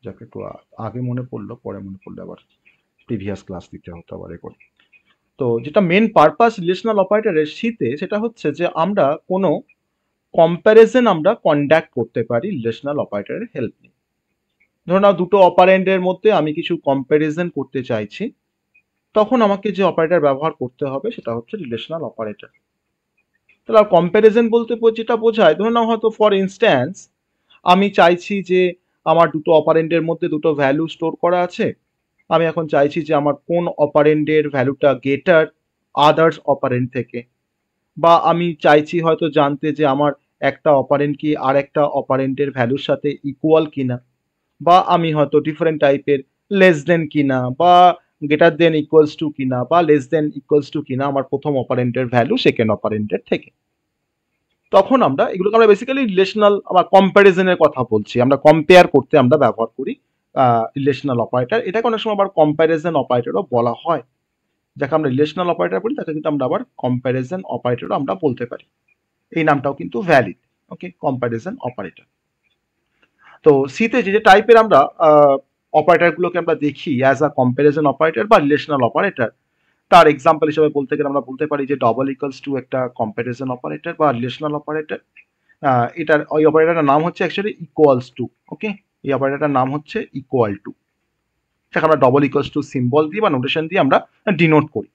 যাকে একটু আগে মনে পড়লো, পরে মনে পড়লে আবার প্রিভিয়াস ক্লাস দিতে হতো আবার এ করে। তো যেটা মেন পারপাস রিলেশনাল অপারেটরের শীতে, সেটা হচ্ছে যে আমরা কোনো কম্প্যারিজন আমরা কন্ডাক্ট করতে পারি রিলেশনাল অপারেটরের হেল্প নিয়ে। ধরুন নাও দুটো অপারেন্ডের মধ্যে আমি কিছু কম্প্যারিজন করতে চাইছি, তখন আমাকে যে অপারেটর ব্যবহার করতে হবে সেটা হচ্ছে রিলেশনাল অপারেটর। তাহলে কম্প্যারিজন বলতে যেটা বোঝায়, ধরুন নাও হয়তো ফর ইনস্ট্যান্স আমি চাইছি যে আমার দুটো অপারেন্ডের মধ্যে দুটো ভ্যালু স্টোর করা আছে, আমি এখন চাইছি যে আমার কোন অপারেন্ডের ভ্যালুটা গেটার আদার্স অপারেন্ড থেকে, বা আমি চাইছি হয়তো জানতে যে আমার একটা অপারেন্ড কি আর একটা অপারেন্ডের ভ্যালুর সাথে ইকুয়াল কিনা, বা আমি হয়তো ডিফারেন্ট টাইপের লেস দেন কিনা, বা গ্রেটার দেন ইকুয়ালস টু কিনা, বা লেস দেন ইকুয়ালস টু কিনা আমার প্রথম অপারেন্ডের ভ্যালু সেকেন্ড অপারেন্ডের থেকে। তখন আমরা এগুলোকে আমরা বেসিক্যালি রিলেশনাল বা কম্প্যারিজনের কথা বলছি, আমরা কম্পেয়ার করতে আমরা ব্যবহার করি রিলেশনাল অপারেটর। এটাকে অনেক সময় আবার কম্প্যারিজন অপারেটরও বলা হয়। যাকে আমরা রিলেশনাল অপারেটর বলি তাকে কিন্তু আমরা আবার কম্প্যারিজন অপারেটরও আমরা বলতে পারি। এই নামটাও কিন্তু ভ্যালিড। ওকে, কম্প্যারিজন অপারেটর। তো সিতে যে যে টাইপের আমরা অপারেটরগুলোকে আমরা দেখি অ্যাজ আ কম্প্যারিজন অপারেটর বা রিলেশনাল অপারেটর, তার এক্সাম্পল হিসেবে বলতে গেলে আমরা বলতে পারি যে ডবল ইকুয়ালস টু একটা কম্প্যারিজন অপারেটর বা রিলেশনাল অপারেটর। এটার ওই অপারেটরটার নাম হচ্ছে অ্যাকচুয়ালি ইকুয়ালস টু। ওকে, এই অপারেটরটার নাম হচ্ছে ইকুয়াল টু, সেটা আমরা ডবল ইকুয়ালস টু সিম্বল দিয়ে বা নোটেশন দিয়ে আমরা ডিনোট করি।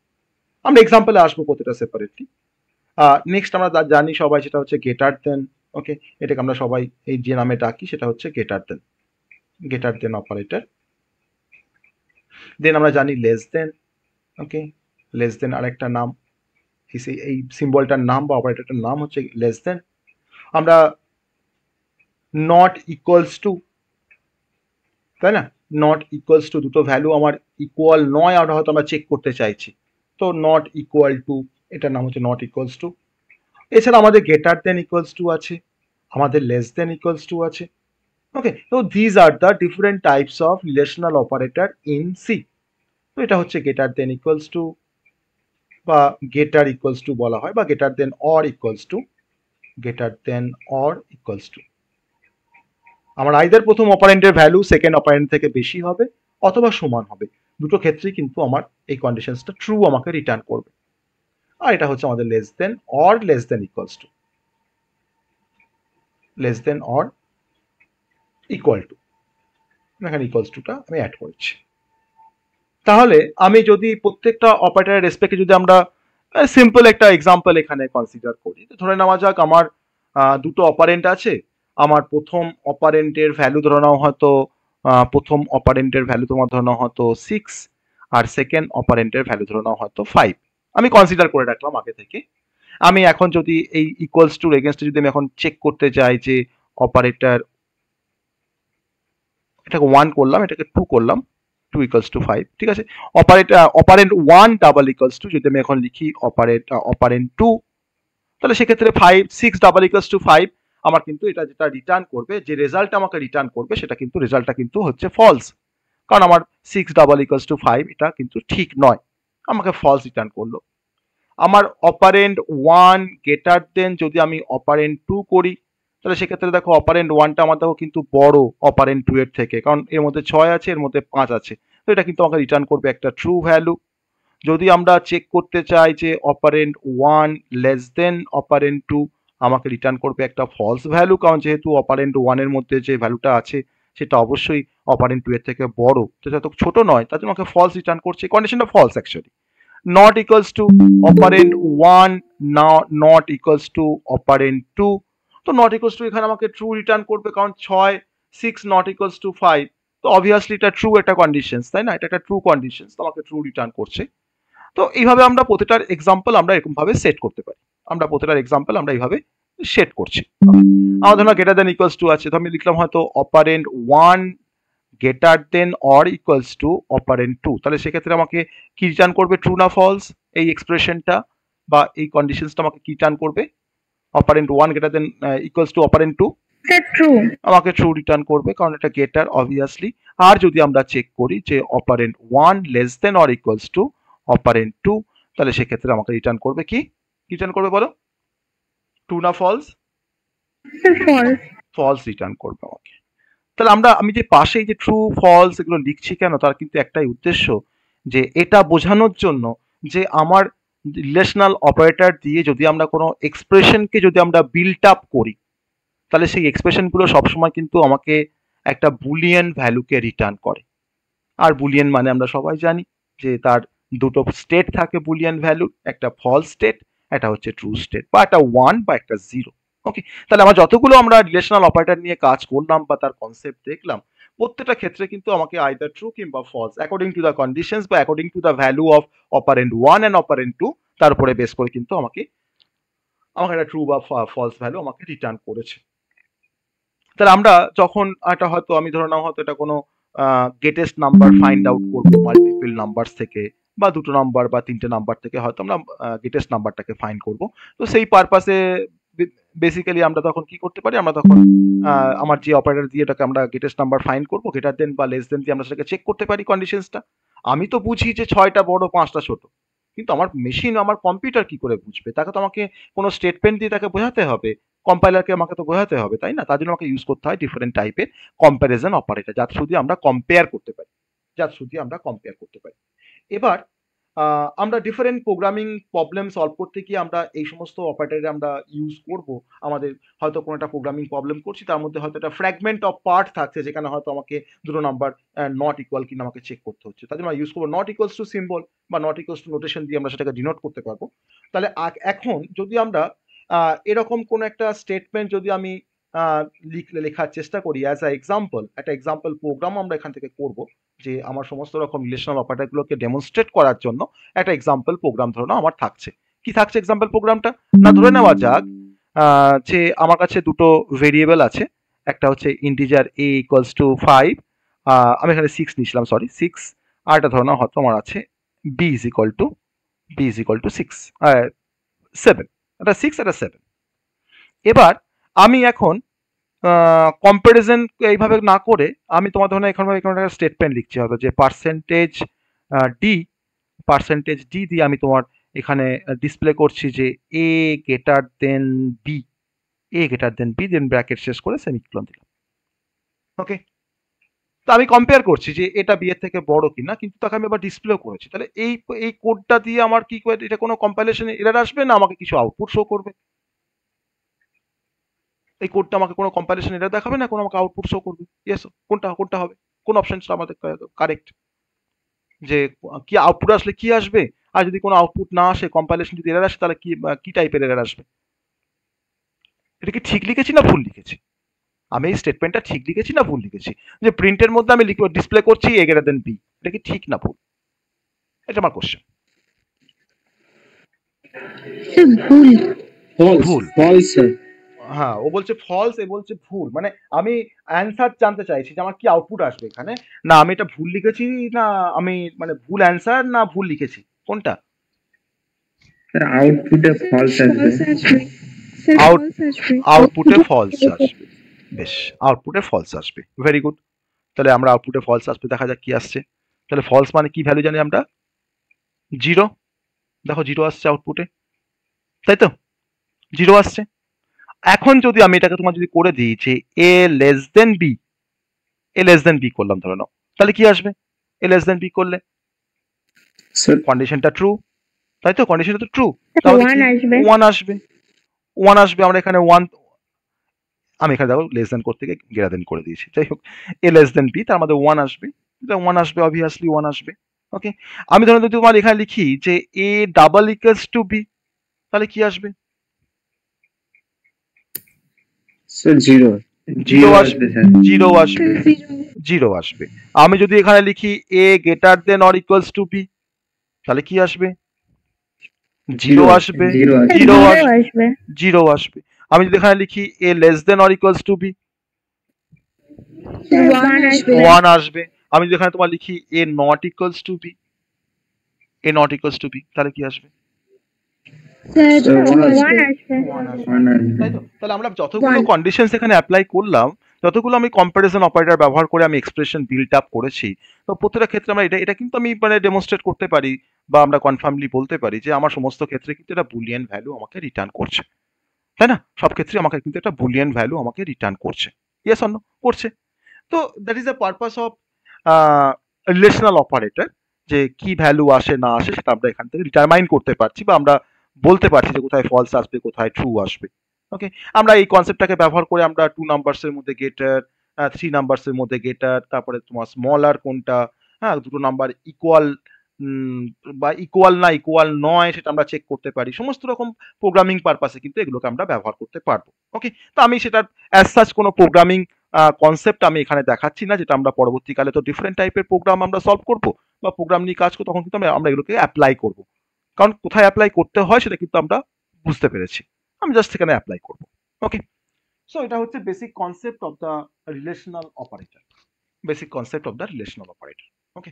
আমরা এক্সাম্পলে আসবো প্রতিটা সেপারেটলি। নেক্সট আমরা জানি সবাই, সেটা হচ্ছে গেটার দেন। ওকে, এটাকে আমরা সবাই এই যে নামে ডাকি সেটা হচ্ছে গেটার দেন, গেটার দেন অপারেটর। দেন আমরা জানি লেস দেন। ওকে, লেস দেন আরেকটা নাম, এই সিম্বলটার নাম বা অপারেটরটার নাম হচ্ছে লেস দেন। আমরা নট ইকুয়ালস টু, তাই না, নট ইকুয়ালস টু দুটো ভ্যালু আমার ইকুয়াল নয়, আর হয়তো আমরা চেক করতে চাইছি, তো নট ইকুয়াল টু, এটার নাম হচ্ছে নট ইকুয়ালস টু। এছাড়া আমাদের গেটার দেন ইকুয়ালস টু আছে, আমাদের লেস দেন ইকুয়ালস টু আছে। ওকে, তো these are the different types of relational operator in C. তো এটা হচ্ছে গেটার দেন ইকুয়ালস টু বা গেটার ইকুয়ালস টু বলা হয়, বা greater than or equals to, greater than or equals to. আমার আইদার প্রথম অপারেন্টের ভ্যালু সেকেন্ড অপারেন্ট থেকে বেশি হবে অথবা সমান হবে, দুটো ক্ষেত্রেই কিন্তু আমার এই কন্ডিশনসটা ট্রু আমাকে রিটার্ন করবে। আর এটা হচ্ছে আমাদের less than or less than equals two, less than or equal to, এখানে ইকুয়ালস টুটা আমি অ্যাড করেছি। তাহলে আমি যদি প্রত্যেকটা অপারেটরের রেসপেক্টে যদি আমরা সিম্পল একটা এক্সাম্পল এখানে কনসিডার করি, ধরে নেওয়া যাক আমার দুটো অপারেন্ট আছে। আমার প্রথম অপারেন্টের ভ্যালু ধরে নেওয়া হয়তো প্রথম অপারেন্টের ভ্যালু তোমার ধরে নেওয়া হয়তো 6, আর সেকেন্ড অপারেন্টের ভ্যালু ধরে নেওয়া হয়তো 5। আমি কনসিডার করে রাখলাম আগে থেকে। আমি এখন যদি এই ইকুয়ালস টু এগেনস্টে যদি আমি এখন চেক করতে চাই যে অপারেটর, এটাকে 1 করলাম, এটাকে 2 করলাম, 2 ইকুয়ালস টু 5, ঠিক আছে। অপারেন্ট 1 ডাবল ইকুয়ালস টু যদি আমি এখন লিখি অপারেন্ট 2, তাহলে সেক্ষেত্রে 5 6 ডাবল ইকুয়ালস টু 5, আমার কিন্তু এটা যেটা রিটার্ন করবে, যে রেজাল্টটা আমাকে রিটার্ন করবে, সেটা কিন্তু রেজাল্টটা কিন্তু হচ্ছে ফলস। কারণ আমার 6 ডাবল ইকুয়ালস টু 5 এটা কিন্তু ঠিক নয়, আমাকে ফলস রিটার্ন করলো। আমার অপারেন্ট 1 গেটার দেন যদি আমি অপারেন্ট 2 করি, তাহলে সেক্ষেত্রে দেখো অপারেন্ট 1টা আমার দেখো কিন্তু বড় অপারেন্ট 2 এর থেকে, কারণ এর মধ্যে 6 আছে, এর মধ্যে 5 আছে, তো এটা কিন্তু আমাকে রিটার্ন করবে একটা ট্রু ভ্যালু। যদি আমরা চেক করতে চাই যে অপারেন্ট 1 লেস দেন অপারেন্ট 2, আমাকে রিটার্ন করবে একটা ফলস ভ্যালু, কারণ যেহেতু অপারেন্ট 1 এর মধ্যে যে ভ্যালুটা আছে সেটা অবশ্যই অপারেন্ট 2 এর থেকে বড়, সেটা তো ছোট নয়, তার জন্য আমাকে ফলস রিটার্ন করছে, কন্ডিশনটা false actually. not equals to operand 1 not equals to operand 2, তো not equals to এখানে আমাকে ট্রু রিটার্ন করবে, কারণ 6 6 not equals to 5, তো অবভিয়াসলি এটা ট্রু একটা কন্ডিশন, তাই না, এটা একটা ট্রু কন্ডিশন, তো আমাকে ট্রু রিটার্ন করছে। তো এইভাবে আমরা প্রতিটার এক্সাম্পল আমরা এরকম ভাবে সেট করতে পারি, আমরা প্রতিটার এক্সাম্পল আমরা এইভাবে সেট করছি। আমার ধরো গ্রেটার দেন ইকুয়ালস টু আছে, তো আমি লিখলাম হয়তো operant 1 greater than or equals two operant 2, তাহলে সেক্ষেত্রে আমাকে কি রিটার্ন করবে, ট্রু না ফলস, এই এক্সপ্রেশনটা বা এই কন্ডিশনসটা আমাকে কি রিটার্ন করবে, operant 1 greater than equals two operant 2, true, আমাকে ট্রু রিটার্ন করবে, কারণ এটা গেটার অবভিয়াসলি। আর যদি আমরা চেক করি যে operant 1 less than or equals two operant 2, তাহলে সেক্ষেত্রে আমাকে রিটার্ন করবে কি রিটার্ন করবে বলো, ট্রু না ফলস, ফলস, ফলস রিটার্ন করবে আমাকে। তাহলে আমি যে পাশে এই যে ট্রু ফলস এগুলো লিখছি কেন, তার কিন্তু একটাই উদ্দেশ্য, যে এটা বোঝানোর জন্য যে আমার রিলেশনাল অপারেটর দিয়ে যদি আমরা কোনো এক্সপ্রেশনকে যদি আমরা বিল্ট আপ করি, তাহলে সেই এক্সপ্রেশনগুলো সবসময় কিন্তু আমাকে একটা বুলিয়ান ভ্যালুকে রিটার্ন করে। আর বুলিয়ান মানে আমরা সবাই জানি যে তার দুটো স্টেট থাকে বুলিয়ান ভ্যালু, একটা ফলস স্টেট, একটা হচ্ছে ট্রু স্টেট, বা একটা ওয়ান বা একটা জিরো। ওকে, তাহলে যতগুলো আমরা রিলেশনাল অপারেটর নিয়ে কাজ করলাম বা তার কনসেপ্ট দেখলাম, প্রত্যেকটা ক্ষেত্রে কিন্তু আমাকে আইদার ট্রু কিংবা false according to the conditions বা according to the value of operand one and operand two, তার উপরে বেস করে কিন্তু আমাকে একটা ট্রু বা ফলস ভ্যালু আমাকে রিটার্ন করেছে। তাহলে আমরা যখন এটা হয়তো আমি ধরে নাও হয়তো এটা কোনো গেটেস্ট নাম্বার ফাইন্ড আউট করবো মাল্টিপল নাম্বার থেকে, বা দুটো নাম্বার বা তিনটে নাম্বার থেকে হয়তো আমরা গেটেস্ট নাম্বারটাকে ফাইন্ড করব। তো সেই পারপাসে বেসিক্যালি আমরা তখন কি করতে পারি, আমরা তখন আমার যে অপারেটর দিয়ে এটাকে আমরা গেটেস্ট নাম্বার ফাইন্ড করবো, গ্রেটার দেন বা লেস দেন দিয়ে আমরা সেটাকে চেক করতে পারি কন্ডিশনসটা। আমি তো বুঝি যে 6টা বড় 5টা ছোট, কিন্তু আমার মেশিন আমার কম্পিউটার কি করে বুঝবে? তাকে তো আমাকে কোনো স্টেটমেন্ট দিয়ে তাকে বোঝাতে হবে, কম্পাইলারকে আমাকে তো বোঝাতে হবে, তাই না? তার জন্য আমাকে ইউজ করতে হয় ডিফারেন্ট টাইপের কম্প্যারিজন অপারেটর, যার থ্রু দিয়ে আমরা কম্পেয়ার করতে পারি, এবার আমরা ডিফারেন্ট প্রোগ্রামিং প্রবলেম সলভ করতে গিয়ে আমরা এই সমস্ত অপারেটরে আমরা ইউজ করব। আমাদের হয়তো কোনো একটা প্রোগ্রামিং প্রবলেম করছি, তার মধ্যে হয়তো একটা ফ্র্যাগমেন্ট অফ পার্ট থাকছে, যেখানে হয়তো আমাকে দুটো নাম্বার নট ইকুয়াল কিনা আমাকে চেক করতে হচ্ছে, তার জন্য ইউজ করবো নট ইকুয়ালস টু সিম্বল বা নট ইকুয়ালস টু নোটেশন দিয়ে আমরা সেটাকে ডিনোট করতে পারবো। তাহলে এখন যদি আমরা এরকম কোনো একটা স্টেটমেন্ট যদি আমি লেখার চেষ্টা করি অ্যাজ আ এক্সাম্পল, একটা এক্সাম্পল প্রোগ্রাম আমরা এখান থেকে করব, যে আমার সমস্ত রকম রিলেশনাল অপারেটরগুলোকে ডেমনস্ট্রেট করার জন্য একটা এক্সাম্পল প্রোগ্রাম ধরে নাও আমার থাকছে। কি থাকছে এক্সাম্পল প্রোগ্রামটা? না, ধরে নেওয়া যাক যে আমার কাছে দুটো ভেরিয়েবল আছে, একটা হচ্ছে ইন্টিজার a ইকুয়ালস টু 5, আমি এখানে 6 নিয়েছিলাম, সরি 6, আর একটা ধরে নাও হয়তো আমার আছে b ইজ ইকুয়াল টু 6, 7, এটা 6 এটা 7। এবার আমি এখন কম্পারিজন এইভাবে না করে আমি তোমার ধরনের এখানে একটা স্টেটমেন্ট লিখছি হয়তো, যে পার্সেন্টেজ ডি দিয়ে আমি তোমার এখানে ডিসপ্লে করছি যে এ গ্রেটার দেন বি, দেন ব্র্যাকেট শেষ করে সেমিকোলন দিলাম। ওকে, তো আমি কম্পেয়ার করছি যে এটা বি এর থেকে বড় কিনা, কিন্তু তাকে আমি আবার ডিসপ্লেও করেছি। তাহলে এই কোডটা দিয়ে আমার কি করে, এটা কোনো কম্পাইলেশন এরর আসবে না আমাকে কিছু আউটপুট শো করবে? এই কোডটা আমাকে কোনো কম্পাইলেশন এরর দেখাবে না, কোনো আমাকে আউটপুট শো করবে? ইয়েস, কোনটা হবে, কোন অপশনটা আমাদের কারেক্ট, যে কি আউটপুট আসলে কি আসবে, আর যদি কোনো আউটপুট না আসে, কম্পাইলেশন যদি এরর আসে, তাহলে কি টাইপের এরর আসবে? এটা কি ঠিক লিখেছি না ভুল লিখেছি? আমি এই স্টেটমেন্টটা ঠিক লিখেছি না ভুল লিখেছি? যে প্রিন্টের মধ্যে আমি ডিসপ্লে করছি এ গ্রেটার দেন বি, এটা কি ঠিক না ভুল? এটা আমার কোশ্চেন। ভুল। ভুল। False sir. হ্যাঁ, ও বলছে ফলস, এ বলছে ভুল, মানে আমি অ্যান্সার জানতে চাইছি যে আমার কি আউটপুট আসবে এখানে, না আমি এটা ভুল লিখেছি, না আমি মানে ভুল অ্যান্সার না ভুল লিখেছি, কোনটা? স্যার আউটপুটে ফলস আসবে। আউটপুটে ফলস আসবে, বেশ, আউটপুটে ফলস আসবে, ভেরি গুড। তাহলে আমরা আউটপুটে ফলস আসবে, দেখা যাক কি আসছে। তাহলে ফলস মানে কি ভ্যালু জানি আমরা? 0। দেখো 0 আসছে আউটপুটে, তাই তো? 0 আসছে। এখন যদি আমি এটাকে তোমার যদি করে দিই যে এ লেস দেন বি করলাম ধরে নাও, তাহলে কি আসবে? এ লেস দেন বি করলে স্যার কন্ডিশনটা ট্রু, তাই তো? কন্ডিশনটা তো ট্রু, 1 আসবে। 1 আসবে। আমরা এখানে 1, আমি এখানে দেখো লেস দেন করতে গিয়ে গ্রেটার দেন করে দিয়েছি, যাই হোক, এ লেস দেন বি, তার মধ্যে 1 আসবে, 1 আসবে, অবভিয়াসলি 1 আসবে। ওকে, আমি ধরো যদি তোমার এখানে লিখি যে A double equals to B, তাহলে কি আসবে? স্যার 0 আসবে, 0 আসবে। আমি যদি এখানে লিখি A greater than or equals to B, তাহলে কি আসবে? 0 আসবে, 0 আসবে। আমি যদি এখানে লিখি A less than or equals to B, 1 আসবে। আমি যদি এখানে তোমার লিখি A not equals to B, তাহলে কি আসবে? তাই তো? তাহলে আমরা যতগুলো কন্ডিশনস এখানে অ্যাপ্লাই করলাম, যতগুলো আমি কম্পারিজন অপারেটর ব্যবহার করে আমি এক্সপ্রেশন বিল্ড আপ করেছি, তো প্রত্যেকটা ক্ষেত্রে আমরা এটা কিন্তু আমি মানে ডেমনস্ট্রেট করতে পারি, বা আমরা কনফার্মলি বলতে পারি যে আমার সমস্ত ক্ষেত্রে কিন্তু এটা বুলিয়ান ভ্যালু আমাকে রিটার্ন করছে, তাই না? সব ক্ষেত্রে আমাকে কিন্তু একটা বুলিয়ান ভ্যালু আমাকে রিটার্ন করছে, ইয়েস অর নো করছে। তো that is the purpose of relational operator, যে কি ভ্যালু আসে না আসে সেটা আমরা এখান থেকে ডিটারমাইন করতে পারছি, বা আমরা বলতে পারছি যে কোথায় ফলস আসবে কোথায় ট্রু আসবে। ওকে, আমরা এই কনসেপ্টটাকে ব্যবহার করে আমরা 2 নাম্বারসের মধ্যে গেটার, 3 নাম্বারসের মধ্যে গেটার, তারপরে তোমার স্মলার কোনটা, হ্যাঁ দুটো নাম্বার ইকুয়াল বা ইকুয়াল না ইকুয়াল নয় সেটা আমরা চেক করতে পারি। সমস্ত রকম প্রোগ্রামিং পারপাসে কিন্তু এগুলোকে আমরা ব্যবহার করতে পারবো। ওকে, তো আমি সেটার অ্যাজ সাচ কোনো প্রোগ্রামিং কনসেপ্ট আমি এখানে দেখাচ্ছি না, যেটা আমরা পরবর্তীকালে তো ডিফারেন্ট টাইপের প্রোগ্রাম আমরা সলভ করবো বা প্রোগ্রাম নিয়ে কাজ করবো, তখন কিন্তু আমরা এগুলোকে অ্যাপ্লাই করবো। কারণ কোথায় অ্যাপ্লাই করতে হয় সেটা কিন্তু আমরা বুঝতে পেরেছি, আমি জাস্ট সেখানে অ্যাপ্লাই করবো। ওকে, সো এটা হচ্ছে basic concept of the relational operator, basic concept of the relational operator. Okay,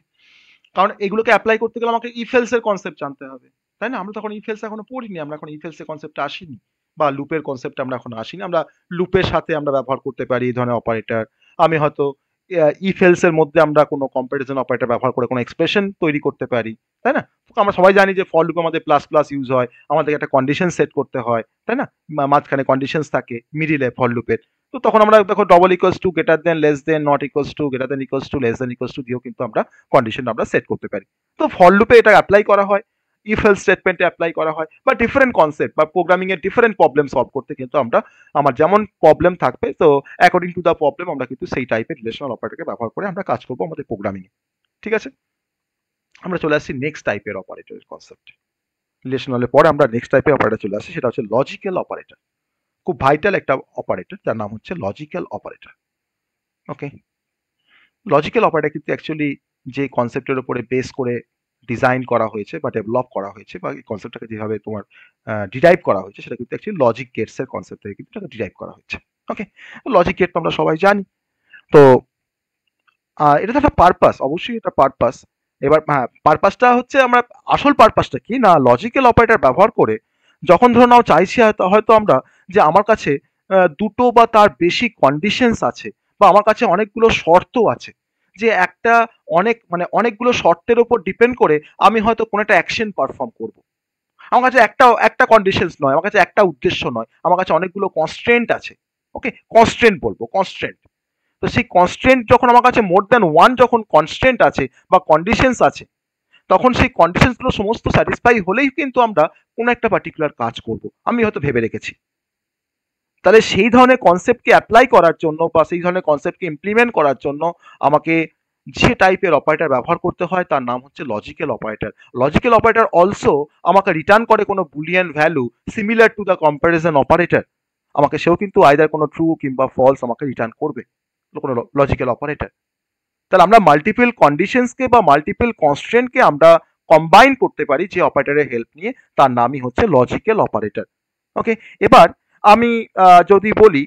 কারণ এগুলোকে অ্যাপ্লাই করতে গেলে আমাকে ইফেলস এর কনসেপ্ট জানতে হবে, তাই না? আমরা তখন ইফেলস এখনো পড়িনি, আমরা এখন ইফেলস এর কনসেপ্টটা আসিনি, বা লুপের কনসেপ্ট আমরা এখন আসিনি। আমরা লুপের সাথে আমরা ব্যবহার করতে পারি এই ধরনের অপারেটর। আমি হয়তো ইফেলস এর মধ্যে আমরা কোনো কম্পারিজন অপারেটর ব্যবহার করে কোনো এক্সপ্রেশন তৈরি করতে পারি, তাই না? তো আমরা সবাই জানি যে ফর লুপে আমাদের প্লাস প্লাস ইউজ হয়, আমাদের একটা কন্ডিশন সেট করতে হয়, তাই না? মাঝখানে কন্ডিশনস থাকে মিডিলে ফর লুপের। তো তখন আমরা দেখো double equals to, greater than, less than, not equals two, greater than equals two, less than equals two দিয়েও কিন্তু আমরা কন্ডিশন আমরা সেট করতে পারি। তো ফর লুপে এটা অ্যাপ্লাই করা হয়, ইফ এলস স্টেটমেন্টে অ্যাপ্লাই করা হয়, বা ডিফারেন্ট কনসেপ্ট বা প্রোগ্রামিং এর ডিফারেন্ট প্রবলেম সলভ করতে কিন্তু আমরা আমার যেমন প্রবলেম থাকবে, তো অ্যাকর্ডিং টু দ্য প্রবলেম আমরা কিন্তু সেই টাইপের রিলেশনাল অপারেটরকে ব্যবহার করে আমরা কাজ করবো আমাদের প্রোগ্রামিং এ। ঠিক আছে, আমরা চলে আসছি নেক্সট টাইপের অপারেটরের কনসেপ্ট। রিলেশনালের পরে আমরা নেক্সট টাইপের অপারেটর চলে আসছি, সেটা হচ্ছে লজিক্যাল অপারেটর। খুব ভাইটাল একটা অপারেটর, যার নাম হচ্ছে লজিক্যাল অপারেটর। ওকে, লজিক্যাল অপারেটর কিন্তু অ্যাকচুয়ালি যে কনসেপ্টের উপরে বেস করে ডিজাইন করা হয়েছে বা ডেভেলপ করা হয়েছে, বা এই কনসেপ্টটাকে যেভাবে তোমার ডিরাইভ করা হয়েছে, সেটা কিন্তু অ্যাকচুয়ালি লজিক গেটস এর কনসেপ্ট থেকে কিন্তু এটাকে ডিরাইভ করা হয়েছে। ওকে, লজিক গেট তো আমরা সবাই জানি। তো এটা তো একটা পারপাস, অবশ্যই এটা পারপাস। এবার হ্যাঁ, পারপাসটা হচ্ছে আমরা আসল পারপাসটা কি না, লজিক্যাল অপারেটর ব্যবহার করে যখন ধরো নাও চাইছি হয়তো হয়তো আমরা যে আমার কাছে দুটো বা তার বেশি কন্ডিশনস আছে, বা আমার কাছে অনেকগুলো শর্ত আছে, যে একটা অনেকগুলো শর্তের উপর ডিপেন্ড করে আমি হয়তো কোনো একটা অ্যাকশন পারফর্ম করব। আমার কাছে একটা একটা কন্ডিশনস নয়, আমার কাছে একটা উদ্দেশ্য নয়, আমার কাছে অনেকগুলো কনস্ট্রেন্ট আছে। ওকে, কনস্ট্রেন্ট বলবো, কনস্ট্রেন্ট। তো সেই কনস্ট্রেন্ট যখন আমার কাছে মোর দ্যান ওয়ান যখন কনস্ট্রেন্ট আছে বা কন্ডিশনস আছে, তখন সেই কন্ডিশনস গুলো সমস্ত স্যাটিসফাই হলেই কিন্তু আমরা কোনো একটা পার্টিকুলার কাজ করব, আমি হয়তো ভেবে রেখেছি। তাহলে সেই ধরনের কনসেপ্টকে অ্যাপ্লাই করার জন্য বা সেই ধরনের কনসেপ্টকে ইমপ্লিমেন্ট করার জন্য আমাকে যে টাইপের অপারেটর ব্যবহার করতে হয় তার নাম হচ্ছে logical operator. Logical operator also আমাকে রিটার্ন করে কোনো Boolean value similar to the comparison operator, আমাকে সেও কিন্তু আইদার কোনো ট্রু কিংবা ফলস আমাকে রিটার্ন করবে, কোনো লজিক্যাল অপারেটর। তাহলে আমরা মাল্টিপল কন্ডিশনসকে বা মাল্টিপল কনস্ট্রেন্টকে আমরা কম্বাইন করতে পারি যে অপারেটরের হেল্প নিয়ে, তার নামই হচ্ছে লজিক্যাল অপারেটর। ওকে, এবার আমি যদি বলি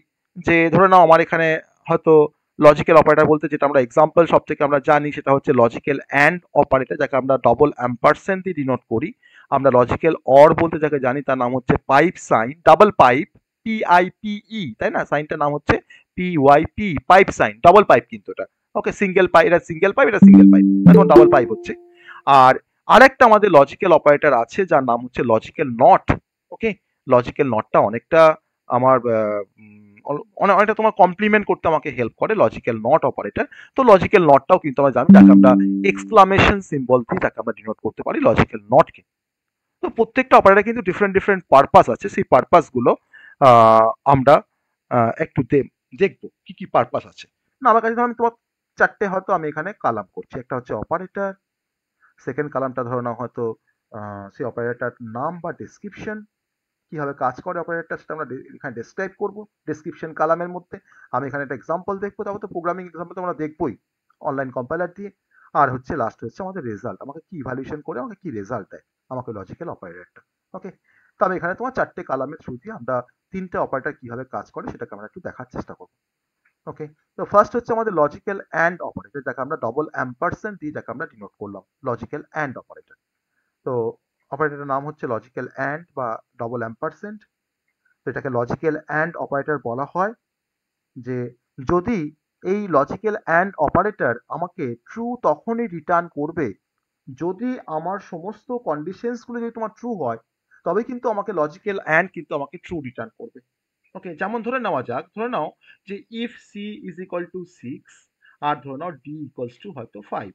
যে ধরে নাও আমার এখানে হয়তো লজিক্যাল অপারেটর বলতে যেটা আমরা এক্সাম্পল সব থেকে আমরা জানি সেটা হচ্ছে লজিক্যাল অ্যান্ড অপারেটর, যাকে আমরা ডবল অ্যাম্পারসেন্ট দিয়ে ডিনোট করি। আমরা লজিক্যাল অর বলতে যাকে জানি তার নাম হচ্ছে pipe sign, double pipe, PIPE, তাই না? সাইনটার নাম হচ্ছে PYP, pipe sign, double pipe কিন্তু এটা। ওকে, সিঙ্গেল পাইপ, এটা সিঙ্গেল পাইপ, এটা সিঙ্গেল পাইপ, এখন ডাবল পাইপ হচ্ছে। আর আরেকটা আমাদের লজিক্যাল অপারেটর আছে যার নাম হচ্ছে লজিক্যাল নট। ওকে, লজিক্যাল নটটা অনেকটা আমার অনেকটা তোমার কমপ্লিমেন্ট করতে আমাকে হেল্প করে লজিক্যাল নট অপারেটর। তো লজিক্যাল নটটাও কিন্তু আমরা জানি, যাকে আমরা এক্সক্লামেশন সিম্বল দিয়ে যাকে আমরা ডিনোট করতে পারি লজিক্যাল নটকে। তো প্রত্যেকটা অপারেটর কিন্তু ডিফারেন্ট ডিফারেন্ট পারপাস আছে, সেই পারপাস গুলো আমরা একটু দেখবো কি কি পারপাস আছে। না, আমার কাছে আমি তোমার চারটে হয়তো আমি এখানে কালাম করছি, একটা হচ্ছে অপারেটর, সেকেন্ড কালামটা ধরো না হয়তো সেই অপারেটর নাম বা ডেসক্রিপশন, কিভাবে কাজ করে অপারেটরটা সেটা আমরা এখানে ডেসক্রাইব করবো ডেসক্রিপশন কালামের মধ্যে। আমি এখানে একটা এক্সাম্পল দেখবো, তারপর তো প্রোগ্রামিং এক্সাম্পল তো আমরা দেখবোই অনলাইন কম্পাইলার দিয়ে। আর হচ্ছে লাস্ট হচ্ছে আমাদের রেজাল্ট, আমাকে কি ইভ্যালুয়েশন করে আমাকে কি রেজাল্ট দেয় আমাকে লজিক্যাল অপারেটরটা। ওকে, তো আমি এখানে তোমার চারটে কালামের থ্রু দিয়ে আমরা তিনটে অপারেটর কিভাবে কাজ করে সেটাকে আমরা একটু দেখার চেষ্টা করবো। ওকে, তো ফার্স্ট হচ্ছে আমাদের লজিক্যাল অ্যান্ড অপারেটর, যাকে আমরা ডবল অ্যাম্পারসেন্ট দিয়ে যাকে আমরা ডিনোট করলাম লজিক্যাল অ্যান্ড অপারেটর। তো অপারেটরের নাম হচ্ছে লজিক্যাল অ্যান্ড বা ডবল অ্যাম্পারসেন্ট। তো এটাকে লজিক্যাল অ্যান্ড অপারেটর বলা হয় যে যদি এই লজিক্যাল অ্যান্ড অপারেটর আমাকে ট্রু তখনই রিটার্ন করবে যদি আমার সমস্ত কন্ডিশনসগুলো যদি তোমার ট্রু হয়, তবে কিন্তু আমাকে লজিক্যাল অ্যান্ড কিন্তু আমাকে ট্রু রিটার্ন করবে। ওকে, যেমন ধরে নেওয়া যাক, ধরে নাও যে if C is equal to 6 আর ধরে নাও ডি ইকুয়ালস টু হয়তো 5।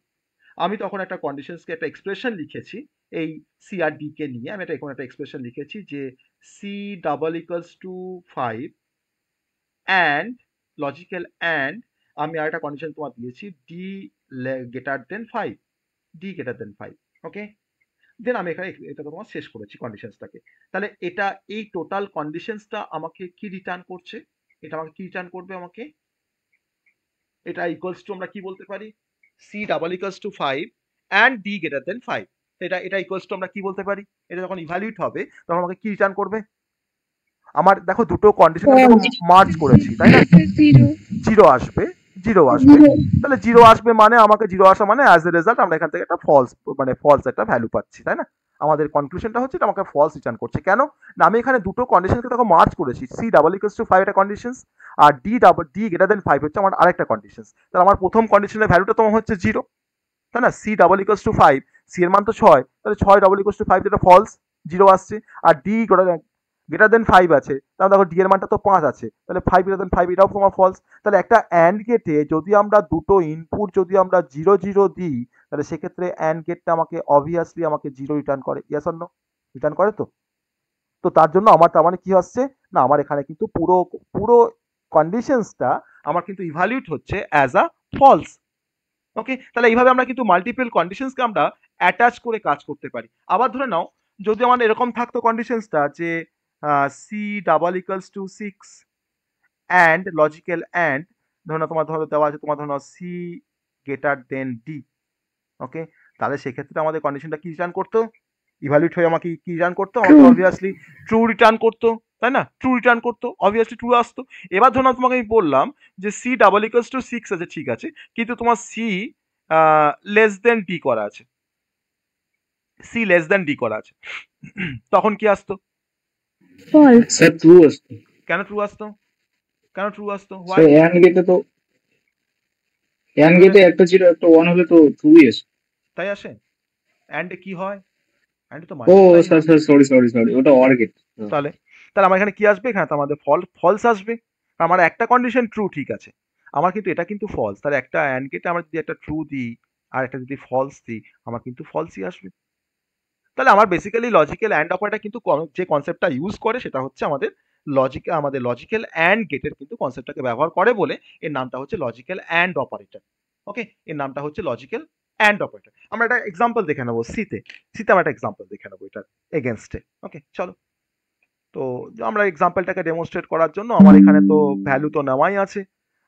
আমি তখন একটা কন্ডিশনসকে একটা এক্সপ্রেশন লিখেছি এই সি আর ডি কে নিয়ে, আমি এখন একটা এক্সপ্রেশন লিখেছি যে C double equals to 5 and logical and আমি আর একটা কন্ডিশন তোমার দিয়েছি D greater than 5, D greater than 5। Okay, then আমি এখানে এটাকে তোমার শেষ করেছি কন্ডিশনসটাকে। তাহলে এটা এই টোটাল কন্ডিশনসটা আমাকে কি রিটার্ন করছে? এটা আমাকে কি রিটার্ন করবে? আমাকে এটা ইকুয়ালস টু আমরা কি বলতে পারি? C double equals to 5 and D greater than 5। এটা ইকুয়ালস টু আমরা কি বলতে পারি? এটা যখন ইভ্যালুয়েট হবে তখন আমাকে কি রিটার্ন করবে? আমার দেখো দুটো কন্ডিশন মার্জ করেছি, তাই না? জিরো আসবে, জিরো আসবে। তাহলে জিরো আসবে মানে আমাকে জিরো আসা মানে অ্যাজ এ রেজাল্ট আমরা এখান থেকে একটা ফলস মানে ফলস একটা ভ্যালু পাচ্ছি, তাই না? আমাদের কনক্লুশনটা হচ্ছে এটা আমাকে ফলস রিটার্ন করছে। কেন না আমি এখানে দুটো কন্ডিশনকে তখন মার্জ করেছি, সি ডাবল ইকুয়ালস টু 5 একটা কন্ডিশন আর ডি গ্রেটার দেন 5 হচ্ছে আমার আরেকটা কন্ডিশন। তাহলে আমার প্রথম কন্ডিশনের ভ্যালুটা তোমার হচ্ছে জিরো, তাই না? C double equals to 5, C এর মান তো 6, তাহলে 6 ডাবল ইকুয়ালস টু 5 যেটা ফলস, জিরো আসছে। আর ডি গ্রেটার দেন 5 আছে, তাহলে দেখো ডি এর মানটা তো 5 আছে, তাহলে 5 গ্রেটার দেন 5 এটাও তোমার ফলস। তাহলে একটা অ্যান্ড গেটে যদি আমরা দুটো ইনপুট যদি আমরা 0 0 দিই, তাহলে সেক্ষেত্রে অ্যান্ড গেটটা আমাকে অবভিয়াসলি আমাকে 0 রিটার্ন করে। Yes or no? রিটার্ন করে তো। তো তার জন্য আমার তার মানে কি হচ্ছে না আমার এখানে কিন্তু পুরো পুরো কন্ডিশনসটা আমার কিন্তু ইভ্যালুয়েট হচ্ছে অ্যাজ আ ফলস। ওকে, তাহলে এইভাবে আমরা কিন্তু মাল্টিপল কন্ডিশনসকে আমরা অ্যাটাচ করে কাজ করতে পারি। আবার ধরে নাও যদি আমার এরকম থাকতো কন্ডিশনসটা যে C double equals to 6 and logical and ধরে নাও তোমার ধরো দেওয়া আছে তোমার ধরে নাও C greater than D. Okay, তাহলে সেক্ষেত্রে আমাদের কন্ডিশনটা কি রিটার্ন করতো? ইভ্যালুয়েট হয়ে আমাকে কি রিটার্ন করতো? আমাকে অবভিয়াসলি ট্রু রিটার্ন করতো, তাই না? ট্রু রিটার্ন করতো, অবভিয়াসলি ট্রু আসতো। এবার ধরো তোমাকে আমি বললাম যে সি ডাবল ইকুয়ালস টু 6 আছে, ঠিক আছে, কিন্তু তোমার সি লেস দেন ডি করা আছে, সি লেস দেন ডি করা আছে, তখন কি আসতো? ফলস। স্যার ট্রু আসতো। কেন ট্রু আসতো? কেন ট্রু আসতো? স্যার অ্যান্ড গেটে তো অ্যান্ড গেটে একটা 0 একটা 1 হলে তো ট্রুই আসে। তাই আসে? অ্যান্ড কি হয়? অ্যান্ড তো ও মাল্টিপ্লাই স্যার হয়। স্যার সরি ওটা অর গেট। তাহলে তাহলে আমার এখানে কি আসবে? এখানে তো আমাদের ফলস আসবে। আমার একটা কন্ডিশন ট্রু, ঠিক আছে, আমার কিন্তু এটা কিন্তু ফলস। তাহলে একটা অ্যান্ড গেটে আমরা যদি একটা ট্রু দিই আর একটা যদি ফলস দিই, আমার কিন্তু ফলসই আসবে। তাহলে আমার বেসিক্যালি লজিক্যাল অ্যান্ড অপারেটর কিন্তু যে কনসেপ্টটা ইউজ করে সেটা হচ্ছে আমাদের লজিক্যাল অ্যান্ড গেটের কিন্তু কনসেপ্টটাকে ব্যবহার করে বলে এর নামটা হচ্ছে লজিক্যাল অ্যান্ড অপারেটর। ওকে, এর নামটা হচ্ছে লজিক্যাল অ্যান্ড অপারেটর। আমরা একটা এক্সাম্পল দেখে নেবো সিতে আমরা একটা এক্সাম্পল দেখে নেবো এটার এগেনস্টে। ওকে, চলো। তো আমরা এক্সাম্পলটাকে ডেমনস্ট্রেট করার জন্য আমার এখানে তো ভ্যালু তো নেওয়াই আছে,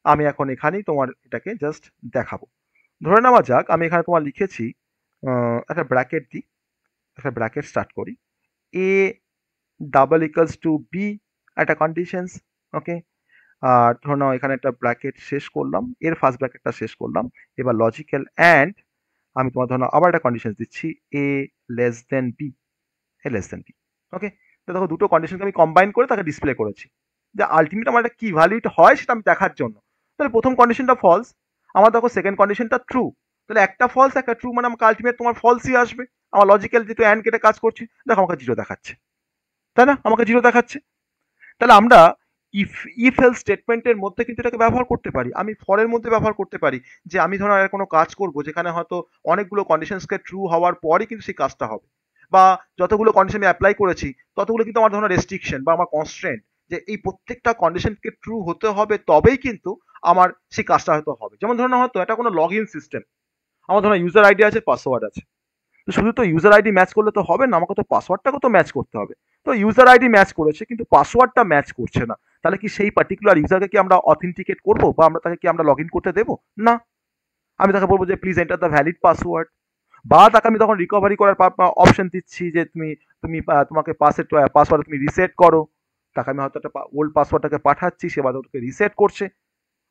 আমি এখন এখানেই তোমার এটাকে জাস্ট দেখাবো। ধরে নেওয়া যাক আমি এখানে তোমার লিখেছি একটা ব্র্যাকেট দিই, একটা ব্র্যাকেট স্টার্ট করি, A double equals to B একটা কন্ডিশনস। ওকে, আর ধরে নাও এখানে একটা ব্র্যাকেট শেষ করলাম, এর ফার্স্ট ব্র্যাকেটটা শেষ করলাম। এবার লজিক্যাল অ্যান্ড আমি তোমার ধরে নাও আবার একটা কন্ডিশন দিচ্ছি, এ লেস দেন বি, এ লেস দেন বি। ওকে, তো দেখো দুটো কন্ডিশনকে আমি কম্বাইন করে তাকে ডিসপ্লে করেছি, যে আলটিমেট আমার একটা কি ভ্যালুটা হয় সেটা আমি দেখার জন্য। তাহলে প্রথম কন্ডিশনটা ফলস, আমার দেখো সেকেন্ড কন্ডিশনটা ট্রু, তাহলে একটা ফলস একটা ট্রু মানে আমাকে আলটিমেট তোমার ফলসই আসবে। আমার লজিক্যাল যেহেতু অ্যান্ড গেটে কাজ করছি, দেখো আমাকে জিরো দেখাচ্ছে, তাই না? আমাকে জিরো দেখাচ্ছে। তাহলে আমরা ইফ এলস স্টেটমেন্টের মধ্যে কিন্তু এটাকে ব্যবহার করতে পারি, আমি ফরের মধ্যে ব্যবহার করতে পারি, যে আমি ধরো আর কোনো কাজ করব যেখানে হয়তো অনেকগুলো কন্ডিশনসকে ট্রু হওয়ার পরই কিন্তু সেই কাজটা হবে, বা যতগুলো কন্ডিশন আমি অ্যাপ্লাই করেছি ততগুলো কিন্তু আমার ধরো রেস্ট্রিকশন বা আমার কনস্ট্রেন্ট, যে এই প্রত্যেকটা কন্ডিশনকে ট্রু হতে হবে তবেই কিন্তু আমার সেই কাজটা হয়তো হবে। যেমন ধরো হয়তো এটা কোনো লগ ইন সিস্টেম, আমার ধরো ইউজার আইডি আছে, পাসওয়ার্ড আছে, তো শুধু তো ইউজার আইডি ম্যাচ করলে তো হবে না, আমাকে তো পাসওয়ার্ডটাকে তো ম্যাচ করতে হবে। তো ইউজার আইডি ম্যাচ করেছে কিন্তু পাসওয়ার্ডটা ম্যাচ করছে না, তাহলে কি সেই পার্টিকুলার ইউজারকে কি আমরা অথেন্টিকেট করবো বা আমরা তাকে কি আমরা লগ ইন করতে দেবো না? আমি তাকে বলবো যে please enter the valid password, বা তাকে আমি তখন রিকভারি করার অপশন দিচ্ছি যে তুমি তোমাকে পাসওয়ার্ড তুমি রিসেট করো, তাকে আমি হয়তো একটা ওল্ড পাসওয়ার্ডটাকে পাঠাচ্ছি, সে বাদে ওটাকে রিসেট করছে।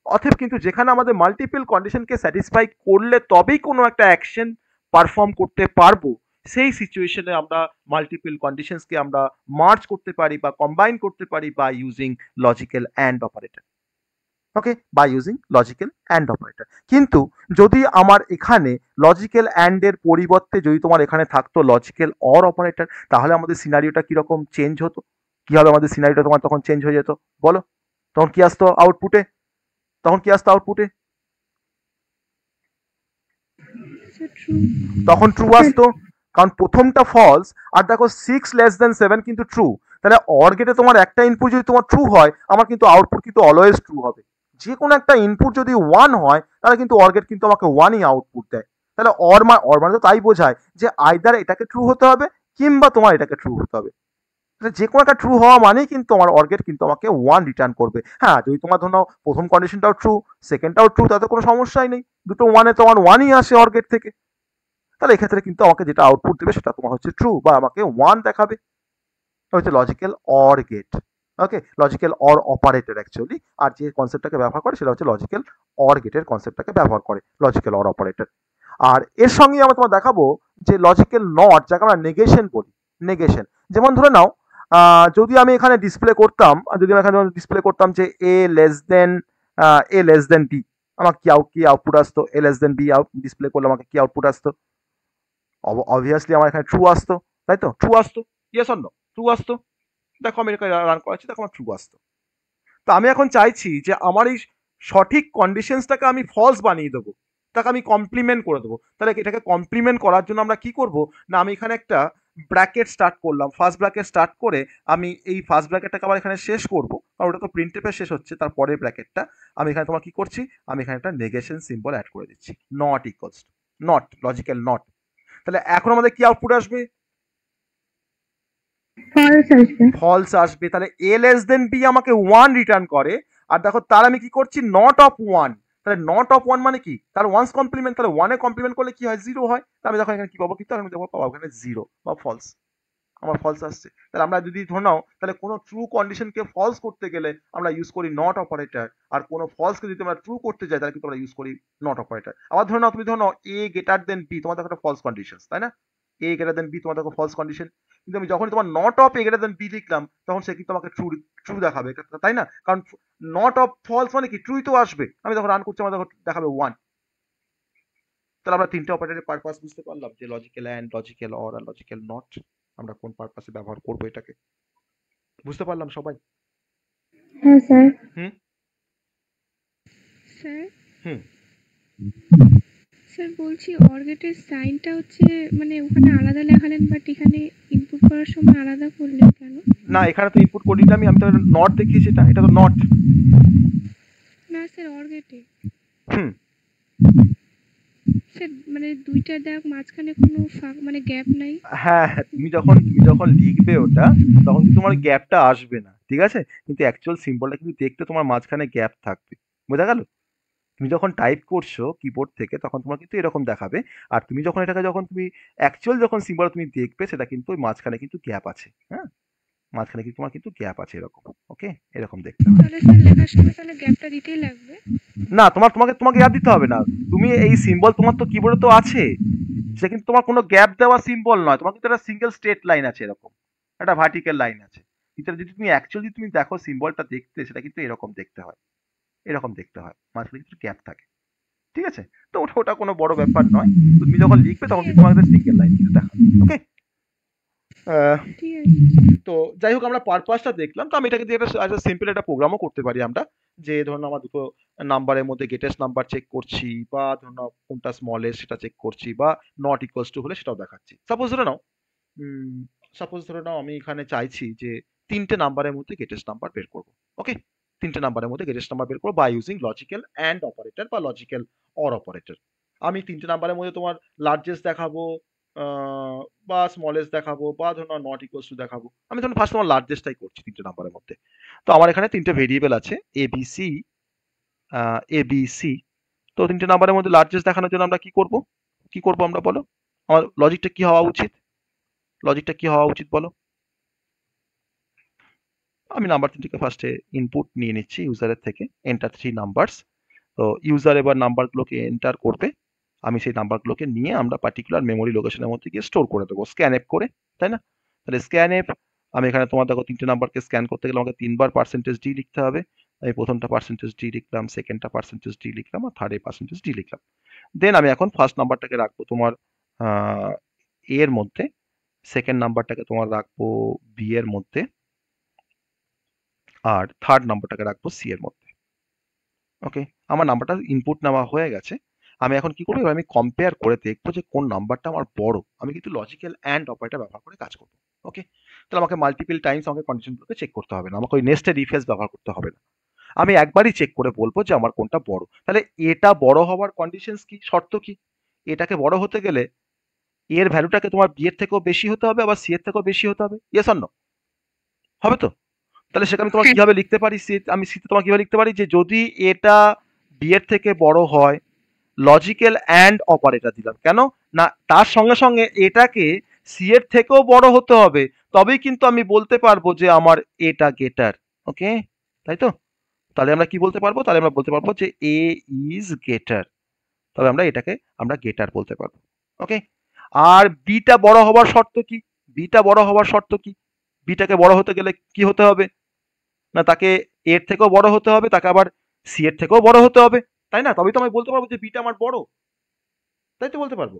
অতএব কিন্তু যেখানে আমাদের মাল্টিপল কন্ডিশনকে স্যাটিসফাই করলে তবেই কোনো একটা অ্যাকশন পারফর্ম করতে পারবো, সেই সিচুয়েশনে আমরা মাল্টিপল কন্ডিশনসকে আমরা মার্জ করতে পারি বা কম্বাইন করতে পারি by using logical and operator. Okay, by using logical and operator. কিন্তু যদি আমার এখানে লজিক্যাল অ্যান্ড এর পরিবর্তে যদি তোমার এখানে থাকতো লজিক্যাল অর অপারেটর, তাহলে আমাদের সিনারিওটা কিরকম চেঞ্জ হতো? কি হবে আমাদের সিনারিওটা তোমার তখন চেঞ্জ হয়ে যেত বলো? তখন কি আসতো আউটপুটে? তখন কি আসতো আউটপুটে? তখন ট্রু আসতো, কারণ প্রথমটা ফলস আর দেখো 6 <7 কিন্তু ট্রু। তাহলে অর গেটে তোমার একটা ইনপুট যদি তোমার ট্রু হয়, আমার কিন্তু আউটপুট কিন্তু অলওয়েজ ট্রু হবে। যে কোনো একটা ইনপুট যদি 1 হয়, তাহলে কিন্তু অর গেট কিন্তু আমাকে 1ই আউটপুট দেয়। তাহলে অর মানে তো তাই বোঝায় যে আইদার এটাকে ট্রু হতে হবে কিংবা তোমার এটাকে ট্রু হতে হবে। যে কোনো একটা ট্রু হওয়া মানেই কিন্তু আমার অর গেট কিন্তু আমাকে 1 রিটার্ন করবে। হ্যাঁ, যদি তোমার ধরো নাও প্রথম কন্ডিশনটাও ট্রু, সেকেন্ডটাও ট্রু, তাতে কোনো সমস্যাই নেই, দুটো 1-এ তোমার 1ই আসে অর গেট থেকে। তাহলে এক্ষেত্রে কিন্তু আমাকে যেটা আউটপুট দেবে সেটা তোমার হচ্ছে ট্রু বা আমাকে 1 দেখাবে। হচ্ছে logical or gate. Okay, logical or operator actually, আর যে কনসেপ্টটাকে ব্যবহার করে সেটা হচ্ছে লজিক্যাল অর গেটের কনসেপ্টটাকে ব্যবহার করে লজিক্যাল অর অপারেটর। আর এর সঙ্গে আমরা তোমার দেখাবো যে লজিক্যাল নট, যাকে আমরা নেগেশন বলি। নেগেশন, যেমন ধরে নাও যদি আমি এখানে ডিসপ্লে করতাম, যে এ লেস দেন বি, আমার কি আউটপুট আসতো? এ লেস দেন বি ডিসপ্লে করলে আমাকে কি আউটপুট আসতো? অবভিয়াসলি আমার এখানে ট্রু আসতো, তাই তো? ট্রু আসতো, ইয়েস অর নো? ট্রু আসতো। দেখো আমি এটা রান করাচ্ছি, দেখো আমার ট্রু আসতো। তো আমি এখন চাইছি যে আমার এই সঠিক কন্ডিশনসটাকে আমি ফলস বানিয়ে দেবো, তাকে আমি কমপ্লিমেন্ট করে দেবো। তাহলে এটাকে কমপ্লিমেন্ট করার জন্য আমরা কি করব না, আমি এখানে একটা ব্র্যাকেট স্টার্ট করলাম, ফার্স্ট ব্র্যাকেট স্টার্ট করে আমি এই ফার্স্ট ব্র্যাকেটটাকে আবার এখানে শেষ করব, কারণ ওটা তো প্রিন্টএফে শেষ হচ্ছে, তারপরে ব্র্যাকেটটা আমি এখানে তোমার কি করছি, আমি এখানে একটা নেগেশন সিম্বল অ্যাড করে দিচ্ছি, not equals not, logical not. তাহলে এখন আমাদের কি আউটপুট আসবে? ফলস আসবে। ফলস আসবে। তাহলে এ লেস দেন বি আমাকে 1 রিটার্ন করে, আর দেখো তার আমি কি করছি, নট অফ 1। তাহলে নট অফ 1 মানে কি, তার ওয়ান্স কমপ্লিমেন্ট, তাহলে 1 এ কমপ্লিমেন্ট করলে কি হয়, 0 হয়। তাহলে আমি দেখো এখানে কি পাবো, কিন্তু আমি দেখো পাবো এখানে 0 বা ফলস, আমার ফলস আসছে। তাহলে আমরা যদি ধরে নাও, তাহলে কোনো ট্রু কন্ডিশনকে ফলস করতে গেলে আমরা ইউজ করি নট অপারেটর, আর কোনো ফলসকে যদি আমরা ট্রু করতে যাই তাহলে কিন্তু আমরা ইউজ করি নট অপারেটর। আবার ধরে নাও, তুমি ধরে নাও এ গ্রেটার দেন বি, তোমার দেখো একটা ফলস কন্ডিশন, তাই না? এ গ্রেটার দেন বি তোমার দেখো ফলস কন্ডিশন, কিন্তু আমি যখনই তোমার not of A greater than B লিখলাম, তখন সে কিন্তু আমাকে ট্রু ট্রু দেখাবে, তাই না? কারণ নট অফ ফলস মানে কি, ট্রুই তো আসবে। আমি যখন রান করছি আমার দেখো দেখাবে 1। তাহলে আমরা তিনটে অপারেটরের পারপাস বুঝতে পারলাম, যে লজিক্যাল অ্যান্ড, লজিক্যাল অর আর লজিক্যাল নট, আমরা কোন পারপাসে ব্যবহার করবো এটাকে। বুঝতে পারলাম সবাই? হ্যাঁ স্যার। হুম স্যার হুম স্যার বলছি অর গেটের সাইনটা হচ্ছে মানে ওখানে আলাদা লেখালেন, বাট এখানে ইনপুট করার সময় আলাদা করলেন কেন? না, এখানে তো ইনপুট করি না, আমি তো নট দেখিয়েছি, এটা তো নট। না স্যার অর গেটে হুম স্যার মানে দুইটা দাগ মাঝখানে কোনো মানে গ্যাপ নাই। হ্যাঁ, তুমি যখন লিখবে ওটা, তখন কিন্তু তোমার গ্যাপটা আসবে না, ঠিক আছে? কিন্তু অ্যাকচুয়াল সিম্বলটা কিন্তু দেখতে তোমার মাঝখানে গ্যাপ থাকবে, বোঝা গেল? তুমি যখন টাইপ করছো কিবোর্ড থেকে, তখন তোমার কিন্তু এরকম দেখাবে। আর তুমি যখন এটাকে, যখন তুমি অ্যাকচুয়াল যখন সিম্বল তুমি দেখবে, সেটা কিন্তু ওই মাঝখানে কিন্তু গ্যাপ আছে। হ্যাঁ, মাঝখানে কিন্তু তোমার কিন্তু গ্যাপ আছে এরকম। ওকে, এরকম দেখতে হয়। তাহলে স্যার লেখার সময় তাহলে গ্যাপটা দিতেই লাগবে? না, তোমাকে গ্যাপ দিতে হবে না। তুমি এই সিম্বল তোমার তো কিবোর্ডে তো আছে, সেটা কিন্তু তোমার কোনো গ্যাপ দেওয়া সিম্বল নয়, তোমার কিন্তু একটা সিঙ্গেল স্ট্রেট লাইন আছে, এরকম একটা ভার্টিক্যাল লাইন আছে। কিন্তু যদি তুমি অ্যাকচুয়ালি তুমি দেখো সিম্বলটা দেখতে, সেটা কিন্তু এরকম দেখতে হয়, এরকম দেখতে হয়, মাঝখানে কিছু গ্যাপ থাকে, ঠিক আছে? তো ওটা ওটা কোনো বড় ব্যাপার নয়। তো তুমি যখন লিখবে তখন কিন্তু তোমার সিঙ্গেল লাইন কিন্তু দেখা, ওকে? ঠিক আছে। তো যাই হোক, আমরা পারপাসটা দেখলাম। তো আমি এটাকে দিয়ে একটা সিম্পল একটা প্রোগ্রামও করতে পারি আমরা, যে ধরুন আমার দুটো নাম্বারের মধ্যে গ্রেটেস্ট নাম্বার চেক করছি, বা ধরুন কোনটা স্মলেস্ট সেটা চেক করছি, বা নট ইকুয়ালস টু হলে সেটাও দেখাচ্ছি। সাপোজ ধরে নাও আমি এখানে চাইছি যে তিনটে নাম্বারের মধ্যে গ্রেটেস্ট নাম্বার বের করবো। ওকে, তিনটে নাম্বারের মধ্যে গ্রেটেস্ট নাম্বার বের করবো by using logical and operator বা লজিক্যাল অর অপারেটর। আমি তিনটে নাম্বারের মধ্যে তোমার লার্জেস্ট দেখাবো, বা স্মলেস্ট দেখাবো, বা ধরুন নট ইকুয়ালস টু দেখাবো। আমি ধরুন ফার্স্ট তোমার লার্জেস্টটাই করছি তিনটে নাম্বারের মধ্যে। তো আমার এখানে তিনটে ভেরিয়েবল আছে, এবিসি, এবিসি। তো তিনটে নাম্বারের মধ্যে লার্জেস্ট দেখানোর জন্য আমরা কি করবো আমরা, বলো? আমার লজিকটা কি হওয়া উচিত? বলো? আমি নাম্বার তিনটিকে ফার্স্টে ইনপুট নিয়ে নিচ্ছি ইউজারের থেকে, এন্টার 3 নাম্বারস। তো ইউজার এবার নাম্বারগুলোকে এন্টার করবে, আমি সেই নাম্বারগুলোকে নিয়ে আমরা পার্টিকুলার মেমোরি লোকেশনের মধ্যে গিয়ে স্টোর করে দেবো, স্ক্যান এফ করে, তাই না? তাহলে স্ক্যান এফ, আমি এখানে তোমার দেখো তিনটে নাম্বারকে স্ক্যান করতে গেলে আমাকে 3 বার %d লিখতে হবে। আমি প্রথমটা %d লিখলাম, সেকেন্ডটা %d লিখলাম, আর থার্ডে %d লিখলাম। দেন আমি এখন ফার্স্ট নাম্বারটাকে রাখবো তোমার এ এর মধ্যে, সেকেন্ড নাম্বারটাকে তোমার রাখবো বি এর মধ্যে, আর থার্ড নাম্বারটাকে রাখবো সি এর মধ্যে। ওকে, আমার নাম্বারটা ইনপুট নেওয়া হয়ে গেছে। আমি এখন কি করবো, এবার আমি কম্পেয়ার করে দেখবো যে কোন নাম্বারটা আমার বড়। আমি কিন্তু লজিক্যাল অ্যান্ড অপারেটর ব্যবহার করে কাজ করবো। ওকে, তাহলে আমাকে মাল্টিপল টাইমস আমাকে কন্ডিশনগুলোকে চেক করতে হবে না, আমাকে ওই নেস্টেড ইফ এলস ব্যবহার করতে হবে না। আমি একবারই চেক করে বলবো যে আমার কোনটা বড়। তাহলে এটা বড় হওয়ার কন্ডিশনস কি, শর্ত কি? এটাকে বড় হতে গেলে এর ভ্যালুটাকে তোমার বি এর থেকেও বেশি হতে হবে, আবার সি এর থেকেও বেশি হতে হবে। Yes or no? হবে তো? তাহলে সেখানে তোমার হ্যাঁ কিভাবে লিখতে পারি, আমি সিতে তোমার কিভাবে লিখতে পারি যে যদি এটা বি এর থেকে বড় হয়, লজিক্যাল অ্যান্ড অপারেটর দিলাম কেন না, তার সঙ্গে সঙ্গে এটাকে সি এর থেকেও বড় হতে হবে, তবেই কিন্তু আমি বলতে পারবো যে আমার এটা গেটার। ওকে, তাই তো? তাহলে আমরা কি বলতে পারবো, তাহলে আমরা বলতে পারবো যে এ ইজ গেটার, তবে আমরা এটাকে আমরা গেটার বলতে পারবো। ওকে, আর বিটা বড় হওয়ার শর্ত কি? বিটা বড় হওয়ার শর্ত কি? বিটাকে বড় হতে গেলে কি হতে হবে না, তাকে এর থেকেও বড় হতে হবে, তাকে আবার সি এর থেকেও বড় হতে হবে, তাই না? তবেই তো আমি বলতে পারবো যে বিটা আমার বড়, তাই তো বলতে পারবো।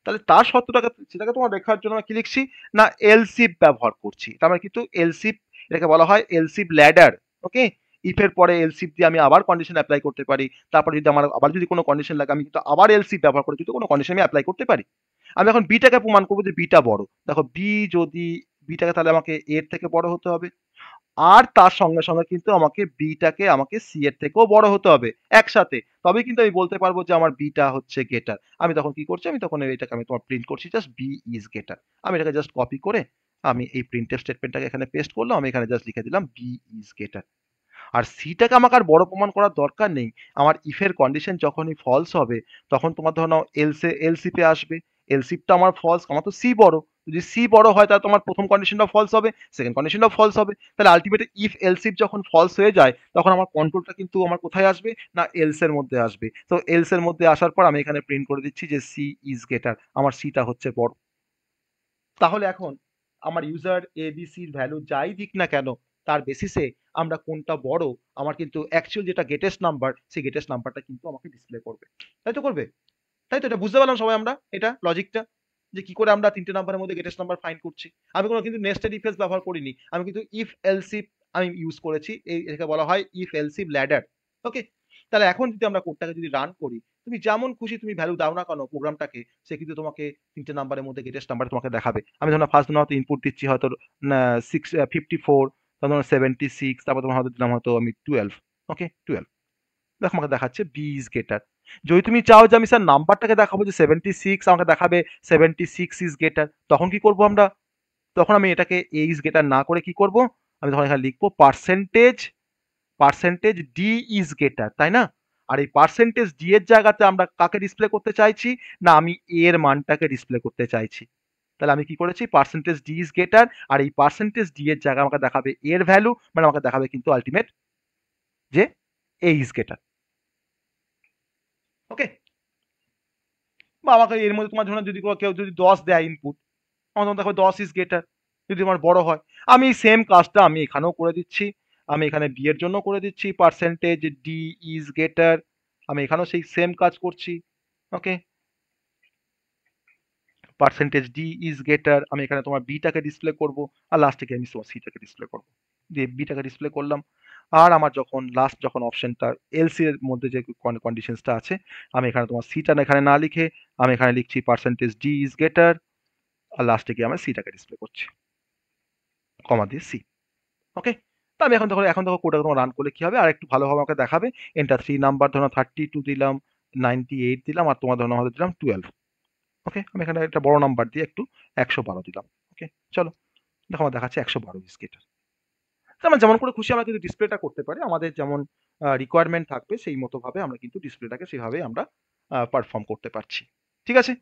তাহলে তার শর্তটাকে সেটাকে তোমার লেখার জন্য আমরা কি লিখছি না, এলসিপ ব্যবহার করছি। তার মানে কিন্তু এলসিপ, এটাকে বলা হয় এলসিপ ল্যাডার। ওকে, ইফের পরে এলসিপ দিয়ে আমি আবার কন্ডিশন অ্যাপ্লাই করতে পারি, তারপরে যদি আমার আবার যদি কোনো কন্ডিশন লাগে আমি কিন্তু আবার এলসিপ ব্যবহার করে কিন্তু কোনো কন্ডিশন আমি অ্যাপ্লাই করতে পারি। আমি এখন বিটাকে প্রমাণ করবো যে বিটা বড়। দেখো বি যদি বিটাকে, তাহলে আমাকে এর থেকে বড় হতে হবে, আর তার সঙ্গে সঙ্গে কিন্তু আমাকে বিটাকে আমাকে সি এর থেকেও বড় হতে হবে একসাথে, তবেই কিন্তু আমি বলতে পারবো যে আমার বিটা হচ্ছে গেটার। আমি তখন কি করছি, আমি তখন এটাকে আমি তোমার প্রিন্ট করছি জাস্ট বি ইজ গেটার। আমি এটাকে জাস্ট কপি করে আমি এই প্রিন্টফ স্টেটমেন্টটাকে এখানে পেস্ট করলাম, আমি এখানে জাস্ট লিখে দিলাম বি ইজ গেটার। আর সিটাকে আমাকে আর বড় প্রমাণ করার দরকার নেই। আমার ইফের কন্ডিশন যখনই ফলস হবে তখন তোমার ধরো নাও এলসিপে আসবে, এলসিপটা আমার ফলস, আমার তো সি বড়, যদি সি বড় হয় তাহলে তোমার প্রথম কন্ডিশনটা ফলস হবে, সেকেন্ড কন্ডিশনটা ফলস হবে। তাহলে আলটিমেটলি ইফ এলসিপ যখন ফলস হয়ে যায় তখন আমার কন্ট্রোলটা কিন্তু আমার কোথায় আসবে না, এলস এর মধ্যে আসবে। তো এলস এর মধ্যে আসার পর আমি এখানে প্রিন্ট করে দিচ্ছি যে সি ইজ গেটার, আমার সিটা হচ্ছে বড়। তাহলে এখন আমার user A B sir value যাই দিক না কেন, তার বেসিসে আমরা কোনটা বড়, আমার কিন্তু অ্যাকচুয়াল যেটা গেটেস্ট নাম্বার, সেই গেটেস্ট নাম্বারটা কিন্তু আমাকে ডিসপ্লে করবে। তাই তো করবে? তাই তো? এটা বুঝতে পারলাম সবাই আমরা এটা লজিকটা, যে কি করে আমরা তিনটে নাম্বারের মধ্যে গেটেস্ট নাম্বার ফাইন্ড করছি। আমি কোনো কিন্তু নেস্টেড ইফ এলস ব্যবহার করিনি, আমি কিন্তু ইফ এলসিফ আমি ইউজ করেছি। এটাকে বলা হয় ইফ এলসিফ ল্যাডার। ওকে, তাহলে এখন যদি আমরা কোডটাকে যদি রান করি, তুমি যেমন খুশি তুমি ভ্যালু দাও না কেন প্রোগ্রামটাকে, সে কিন্তু তোমাকে তিনটে নাম্বারের মধ্যে গেটেস্ট নাম্বার তোমাকে দেখাবে। আমি ধরো ফার্স্ট হয়তো ইনপুট দিচ্ছি হয়তো 54, তারপর 76, তারপর তোমার হয়তো দিলাম হয়তো আমি 12। ওকে, 12 দেখো আমাকে দেখাচ্ছে বি ইজ গেটার। যদি তুমি চাও যে আমি স্যার নাম্বারটাকে দেখাবো যে 76, আমাকে দেখাবে 76 ইজ গেটার, তখন কি করব আমরা? তখন আমি এটাকে এ ইজ গেটার না করে কি করব, আমি তখন এখানে লিখবো পার্সেন্টেজ ডি ইজ গেটার, তাই না? আর এই পার্সেন্টেজ ডি এর জায়গাতে আমরা কাকে ডিসপ্লে করতে চাইছি না, আমি এ এর মানটাকে ডিসপ্লে করতে চাইছি। তাহলে আমি কি করেছি, পার্সেন্টেজ ডি ইজ গেটার, আর এই পার্সেন্টেজ ডি এর জায়গায় আমাকে দেখাবে এর ভ্যালু, মানে আমাকে দেখাবে কিন্তু আলটিমেট যে এ ইজ গেটার। ওকে, বা আমাকে এর মধ্যে তোমার জন্য যদি কেউ যদি 10 দেয় ইনপুট, আমার তখন দেখো 10 ইজ গেটার যদি আমার বড় হয়। আমি সেম কাজটা আমি এখানেও করে দিচ্ছি, আমি এখানে বি এর জন্য করে দিচ্ছি পার্সেন্টেজ ডি ইজ গেটার, আমি এখানেও সেই সেম কাজ করছি। ওকে, পার্সেন্টেজ ডি ইজ গেটার, আমি এখানে তোমার বিটাকে ডিসপ্লে করব, আর লাস্টে গিয়ে আমি তোমার সিটাকে ডিসপ্লে করব, দিয়ে বিটাকে ডিসপ্লে করলাম। আর আমার যখন লাস্ট যখন অপশনটা এলসি এর মধ্যে যে কন্ডিশনসটা আছে, আমি এখানে তোমার সিটা এখানে না লিখে আমি এখানে লিখছি পার্সেন্টেজ ডি ইজ গেটার, আর লাস্টে গিয়ে আমার সিটাকে ডিসপ্লে করছি, কমা দিয়ে সি। ওকে, তো আমি এখন দেখো কোডটা তোমার রান করলে কি হবে আর একটু ভালোভাবে আমাকে দেখাবে। এন্টার 3 নাম্বার ধরো 32 দিলাম, 98 দিলাম, আর তোমার ধরো হয়তো দিলাম 12। ওকে, আমি এখানে একটা বড় নাম্বার দিয়ে একটু 112 দিলাম। ওকে, চলো দেখো আমার দেখাচ্ছে 112 বিস্কিটের। আমরা যেমন করে খুশি আমরা কিন্তু ডিসপ্লেটা করতে পারি, আমাদের যেমন রিকোয়ারমেন্ট থাকবে সেই মতো ভাবে আমরা কিন্তু ডিসপ্লেটাকে সেভাবে আমরা পারফর্ম করতে পারছি। ঠিক আছে,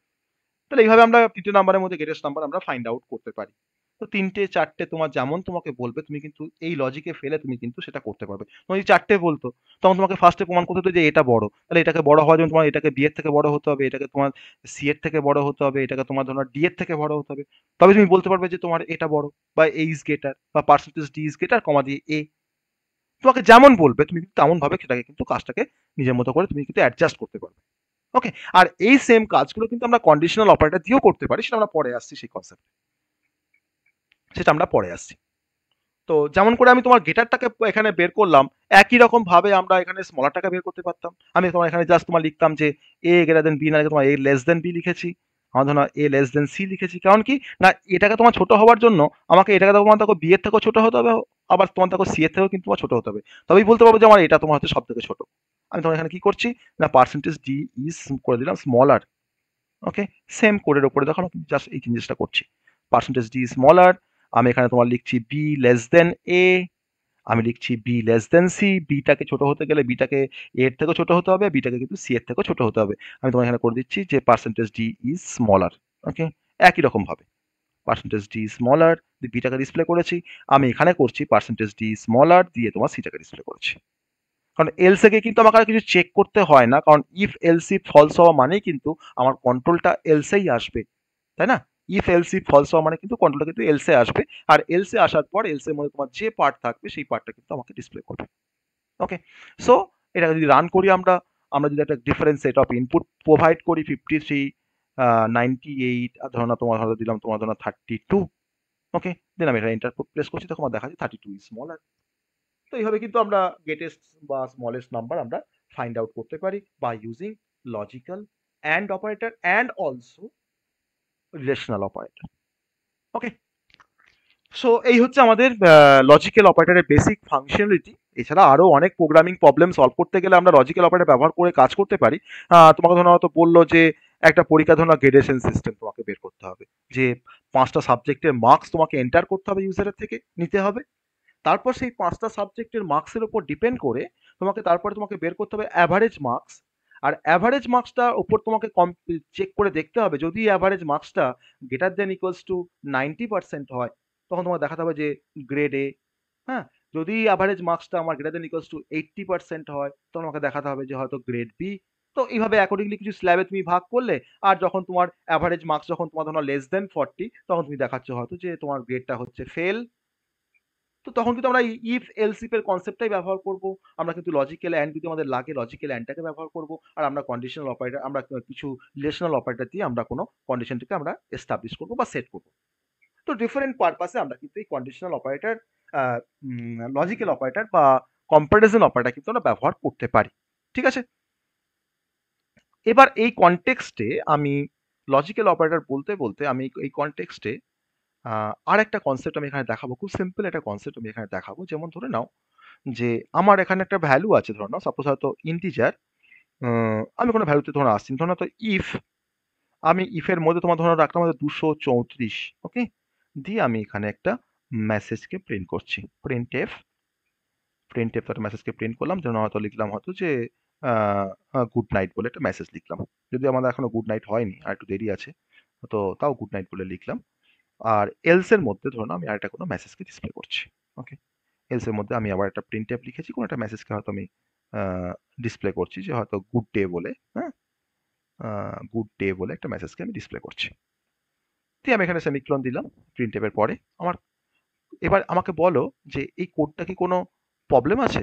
তাহলে এইভাবে আমরা তিনটে নাম্বারের মধ্যে গেটেস্ট নাম্বার আমরা ফাইন্ড আউট করতে পারি। তো তিনটে চারটে তোমার যেমন তোমাকে বলবে তুমি কিন্তু এই লজিকে ফেলে তুমি কিন্তু সেটা করতে পারবে। তোমার যদি চারটে বলতো তখন তোমাকে ফার্স্টে প্রমাণ করতে হতো যে এটা বড়, তাহলে এটাকে বড় হওয়ার জন্য তোমার এটাকে বি এর থেকে বড় হতে হবে, এটাকে তোমার সি এর থেকে বড় হতে হবে, এটাকে তোমার ধরো ডি এর থেকে বড় হতে হবে, তবে তুমি বলতে পারবে যে তোমার এটা বড়, বা এ ইজ গ্রেটার, বা পার্সেন্টেজ ডি ইজ গ্রেটার কমা দিয়ে এ। তোমাকে যেমন বলবে তুমি কিন্তু তেমন ভাবে সেটাকে কিন্তু কাজটাকে নিজের মতো করে তুমি কিন্তু অ্যাডজাস্ট করতে পারবে। ওকে, আর এই সেম কাজগুলো কিন্তু আমরা কন্ডিশনাল অপারেটর দিয়েও করতে পারি, সেটা আমরা পরে আসছি, সেই কনসেপ্ট সেটা আমরা পরে আসছি। তো যেমন করে আমি তোমার গেটারটাকে এখানে বের করলাম, একই রকম ভাবে আমরা এখানে স্মলারটাকে বের করতে পারতাম। আমি তোমার এখানে জাস্ট তোমার লিখতাম যে এ গ্রেটার দেন বি, না তোমার এ লেস দেন বি লিখেছি, আমার ধরো এ লেস দেন সি লিখেছি। কারণ কি না, এটাকে তোমার ছোট হওয়ার জন্য আমাকে এটাকে তোমার দেখো বি এর থেকেও ছোট হতে হবে, আবার তোমার দেখো সি এর থেকেও কিন্তু তোমার ছোট হতে হবে, তবেই বলতে পারবো যে আমার এটা তোমার হচ্ছে সব থেকে ছোট। আমি তোমার এখানে কি করছি না, পার্সেন্টেজ ডি ইজ করে দিলাম স্মলার। ওকে, সেম কোডের উপরে দেখো আমি জাস্ট এই চেঞ্জেসটা করছি, পার্সেন্টেজ ডি স্মলার। আমি এখানে তোমার লিখছি বি লেস দেন এ, আমি লিখছি বি লেস দেন সি, বিটাকে ছোট হতে গেলে বিটাকে এর থেকেও ছোট হতে হবে, বিটাকে কিন্তু সি এর থেকেও ছোট হতে হবে। আমি তোমার এখানে করে দিচ্ছি যে পার্সেন্টেজ ডি ইজ স্মলার। ওকে, একই রকম ভাবে পার্সেন্টেজ ডি স্মলার বিটাকে ডিসপ্লে করেছি, আমি এখানে করছি পার্সেন্টেজ ডি স্মলার দিয়ে তোমার সিটাকে ডিসপ্লে করেছি। কারণ এলসে কে কিন্তু আমাকে আর কিছু চেক করতে হয় না, কারণ ইফ এলসি ফলস হওয়া মানেই কিন্তু আমার কন্ট্রোলটা এলসেই আসবে, তাই না? ইফ এলসি ফলস হওয়া মানে কিন্তু কন্ট্রোলটা কিন্তু এলসে আসবে, আর এলসে আসার পর এলসের মধ্যে তোমার যে পার্ট থাকবে সেই পার্টটা কিন্তু আমাকে ডিসপ্লে করবে। ওকে, সো এটা যদি রান করি আমরা, আমরা যদি একটা different set of input provide করি 53, 98, ধরো না তোমার হয়তো দিলাম তোমার ধরো 32। ওকে, দেন আমি এটা এন্টার প্রেস করছি, তখন আমার দেখা যায় 32 ইজ স্মলার। তো এইভাবে কিন্তু আমরা গ্রেটেস্ট বা স্মলেস্ট নাম্বার আমরা ফাইন্ড আউট করতে পারি by using logical and operator and also relational operator. Okay, so এই হচ্ছে আমাদের লজিক্যাল অপারেটরের বেসিক ফাংশনালিটি। এছাড়া আরও অনেক প্রোগ্রামিং প্রবলেম সলভ করতে গেলে আমরা লজিক্যাল অপারেটর ব্যবহার করে কাজ করতে পারি। তোমাকে ধরো হয়তো বললো যে একটা পরীক্ষা ধরো গ্রেডেশন সিস্টেম তোমাকে বের করতে হবে, যে 5টা সাবজেক্টের মার্কস তোমাকে এন্টার করতে হবে, ইউজারের থেকে নিতে হবে, তারপর সেই 5টা সাবজেক্টের মার্কসের উপর ডিপেন্ড করে তারপরে তোমাকে বের করতে হবে অ্যাভারেজ মার্কস। আর অ্যাভারেজ মার্কসটার উপর তোমাকে চেক করে দেখতে হবে, যদি অ্যাভারেজ মার্কসটা গ্রেটার দেন ইকুয়ালস টু 90% হয়, তখন তোমাকে দেখাতে হবে যে গ্রেড এ। হ্যাঁ, যদি অ্যাভারেজ মার্কসটা আমার গ্রেটার দেন ইকুয়ালস টু 80% হয়, তখন আমাকে দেখাতে হবে যে হয়তো গ্রেড বি। তো এইভাবে অ্যাকর্ডিংলি কিছু স্ল্যাবে তুমি ভাগ করলে, আর যখন তোমার অ্যাভারেজ মার্কস যখন তোমার ধরো লেস দেন 40, তখন তুমি দেখাচ্ছ হয়তো যে তোমার গ্রেডটা হচ্ছে ফেল। তো তখন কিন্তু আমরা ইফ এলসিফ এর কনসেপ্টটাই ব্যবহার করব। আমরা কিন্তু লজিক্যাল অ্যান্ড যদি আমাদের লাগে লজিক্যাল অ্যান্ডটাকে ব্যবহার করব, আর আমরা কন্ডিশনাল অপারেটর, আমরা কিছু রিলেশনাল অপারেটর দিয়ে আমরা কোনো কন্ডিশনটাকে আমরা এস্টাবলিশ করব বা সেট করব। তো ডিফারেন্ট পারপাসে আমরা কিন্তু এই কন্ডিশনাল অপারেটর, লজিক্যাল অপারেটর বা কম্পারিজন অপারেটর কিন্তু আমরা ব্যবহার করতে পারি। ঠিক আছে, এবার এই কনটেক্সটে আমি লজিক্যাল অপারেটর বলতে বলতে আমি এই কনটেক্সটে আর একটা কনসেপ্ট আমি এখানে দেখাবো, খুব সিম্পল একটা কনসেপ্ট আমি এখানে দেখাবো। যেমন ধরে নাও যে আমার এখানে একটা ভ্যালু আছে, ধরে নাও সাপোজ হয়তো ইন্টিজার, আমি কোনো ভ্যালুতে ধরে আসছি, ধরে নাও তো ইফ, আমি ইফের মধ্যে তোমার ধরে রাখলাম 234। ওকে, দিয়ে আমি এখানে একটা মেসেজকে প্রিন্ট করছি, প্রিন্ট এফ একটা মেসেজকে প্রিন্ট করলাম, যেন হয়তো লিখলাম হয়তো যে গুড নাইট বলে একটা মেসেজ লিখলাম, যদি আমাদের এখনো গুড নাইট হয়নি, আর একটু দেরি আছে, তো তাও গুড নাইট বলে লিখলাম। আর এলস এর মধ্যে ধরুন আমি আরেকটা কোনো মেসেজকে ডিসপ্লে করছি। ওকে, এলস এর মধ্যে আমি আবার একটা প্রিন্ট ট্যাব লিখেছি, কোনো একটা মেসেজকে হয়তো আমি ডিসপ্লে করছি, যে হয়তো গুড ডে বলে, হ্যাঁ, গুড ডে বলে একটা মেসেজকে আমি ডিসপ্লে করছি। দিয়ে আমি এখানে সেমিকোলন দিলাম প্রিন্ট ট্যাবের পরে। আমার এবার আমাকে বলো যে এই কোডটা কি কোনো প্রবলেম আছে,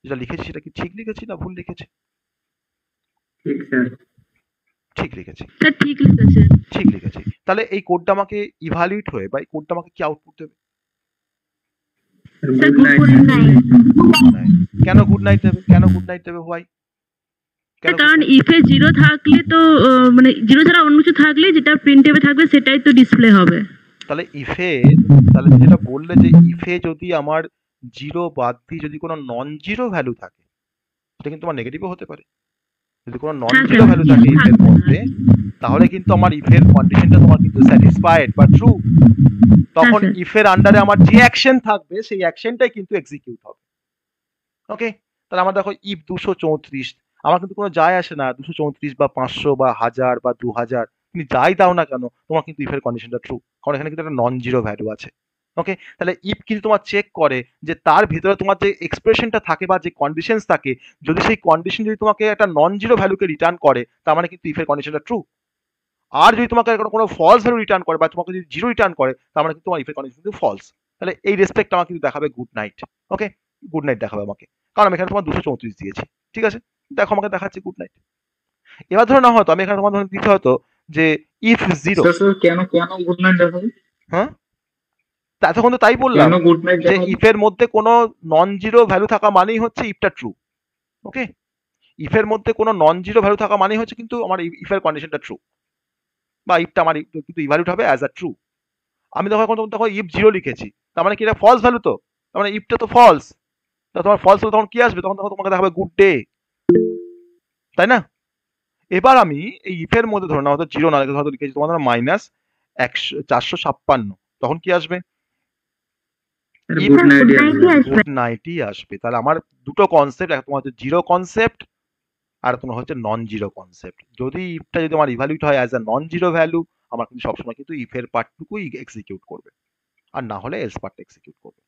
যেটা লিখেছি সেটা কি ঠিক লিখেছি না ভুল লিখেছি? ঠিক স্যার। ঠিক লিখেছি, স্যার ঠিক লিখেছে। ঠিক লিখেছি। তাহলে এই কোডটা আমাকে ইভালুয়েট হয়ে বা এই কোডটা আমাকে কি আউটপুট দেবে? Sir good night. কেন গুড নাইট দেবে? কেন গুড নাইট দেবে? হোয়াই? কারণ ইফে 0 থাকলে তো মানে 0 ছাড়া অন্য কিছু থাকলে যেটা প্রিন্টেবল থাকবে সেটাই তো ডিসপ্লে হবে। তাহলে ইফে, তাহলে যেটা বললে যে ইফে যদি আমার 0 বাদ দিয়ে যদি কোনো নন জিরো ভ্যালু থাকে, সেটা কিন্তু আমার নেগেটিভও হতে পারে। যদি কোনো নন জিরো ভ্যালু থাকে ইফের মধ্যে, তাহলে কিন্তু আমার ইফের কন্ডিশনটা তোমার কিন্তু স্যাটিসফাইড বা ট্রু। তখন ইফের আন্ডারে আমার যে অ্যাকশন থাকবে সেই অ্যাকশনটাই কিন্তু এক্সিকিউট হবে। ওকে, তাহলে আমার দেখো ইফ 234, আমার কিন্তু কোনো যায় আসে না 234 বা 500 বা 1000 বা 2000, তুমি যাই দাও না কেন, তোমার কিন্তু ইফের কন্ডিশনটা ট্রু, কারণ এখানে কিন্তু একটা নন জিরো ভ্যালু আছে। ওকে, তাহলে ইফ কিন্তু তোমার চেক করে যে তার ভিতরে তোমার যে এক্সপ্রেশনটা থাকে বা যে কন্ডিশনস থাকে, যদি সেই কন্ডিশন যদি তোমাকে একটা নন জিরো ভ্যালুকে রিটার্ন করে, তার মানে কিন্তু ইফের কন্ডিশনটা ট্রু। আর যদি তোমাকে কোনো ফলস ভ্যালু রিটার্ন করে বা তোমাকে যদি জিরো রিটার্ন করে, তার মানে কিন্তু তোমার ইফের কন্ডিশন কিন্তু ফলস। তাহলে এই রেসপেক্ট আমাকে কিন্তু দেখাবে গুড নাইট। ওকে, গুড নাইট দেখাবে আমাকে, কারণ আমি এখানে তোমার 234 দিয়েছি। ঠিক আছে, দেখো আমাকে দেখাচ্ছে গুড নাইট। এবার ধরো না হয়তো আমি এখানে তোমার ধরো দিতে হয়তো যে ইফ 0। স্যার কেন গুড নাইট দেখাবে? হ্যাঁ, এতক্ষণ তো তাই বললাম কেন গুড নাইট যে দেখাবো? ইফের মধ্যে কোনো নন জিরো ভ্যালু থাকা মানেই হচ্ছে ইফটা ট্রু। ওকে, ইফের মধ্যে কোনো নন জিরো ভ্যালু থাকা মানেই হচ্ছে কিন্তু আমার ইফের কন্ডিশনটা ট্রু, বা ইফটা আমার কিন্তু ইভ্যালুড হবে অ্যাজ আ ট্রু। আমি তখন ইফ জিরো লিখেছি, তার মানে কি এটা ফলস ভ্যালু, তো তার মানে ইফটা তো ফলস। তোমার ফলস হলে তখন কি আসবে? তখন তখন তোমাকে দেখাবে গুড ডে, তাই না? এবার আমি এই ইফের মধ্যে ধরে নাও হয়তো জিরো না লিখে হয়তো লিখেছি তোমার মাইনাস 456, তখন কি আসবে? ইফ গুড নাইট গুড নাইটই আসবে। তাহলে আমার দুটো কনসেপ্ট, একটা তোমার হচ্ছে জিরো কনসেপ্ট আর তোমার হচ্ছে নন জিরো কনসেপ্ট। যদি ইফটা যদি আমার ইভ্যালুড হয় as a non zero value, আমার কিন্তু সবসময় কিন্তু ইফের পার্টটুকুই এক্সিকিউট করবে, আর না হলে এলস পার্টটা এক্সিকিউট করবে।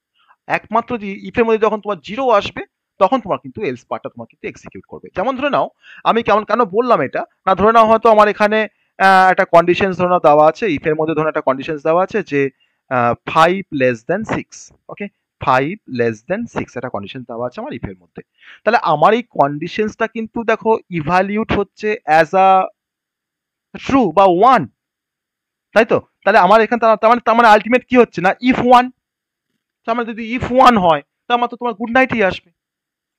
একমাত্র যে ইফের মধ্যে যখন তোমার জিরো আসবে তখন তোমার কিন্তু এলস পার্টটা তোমার কিন্তু এক্সিকিউট করবে। যেমন ধরে নাও, আমি কেন বললাম এটা না, ধরে নাও হয়তো আমার এখানে একটা কন্ডিশন ধরে নাও দেওয়া আছে, ইফের মধ্যে ধরে একটা কন্ডিশন দেওয়া আছে যে 5 লেস দেন 6। ওকে, 5 লেস দেন 6 একটা কন্ডিশন দেওয়া আছে আমার ইফের মধ্যে। তাহলে আমার এই কন্ডিশনসটা কিন্তু দেখো ইভ্যালিউট হচ্ছে অ্যাজ আ ট্রু বা 1, তাই তো? তাহলে আমার এখানে তার মানে আলটিমেট কি হচ্ছে না, ইফ 1। তার মানে যদি ইফ 1 হয় তার মানে তো তোমার গুড নাইটই আসবে,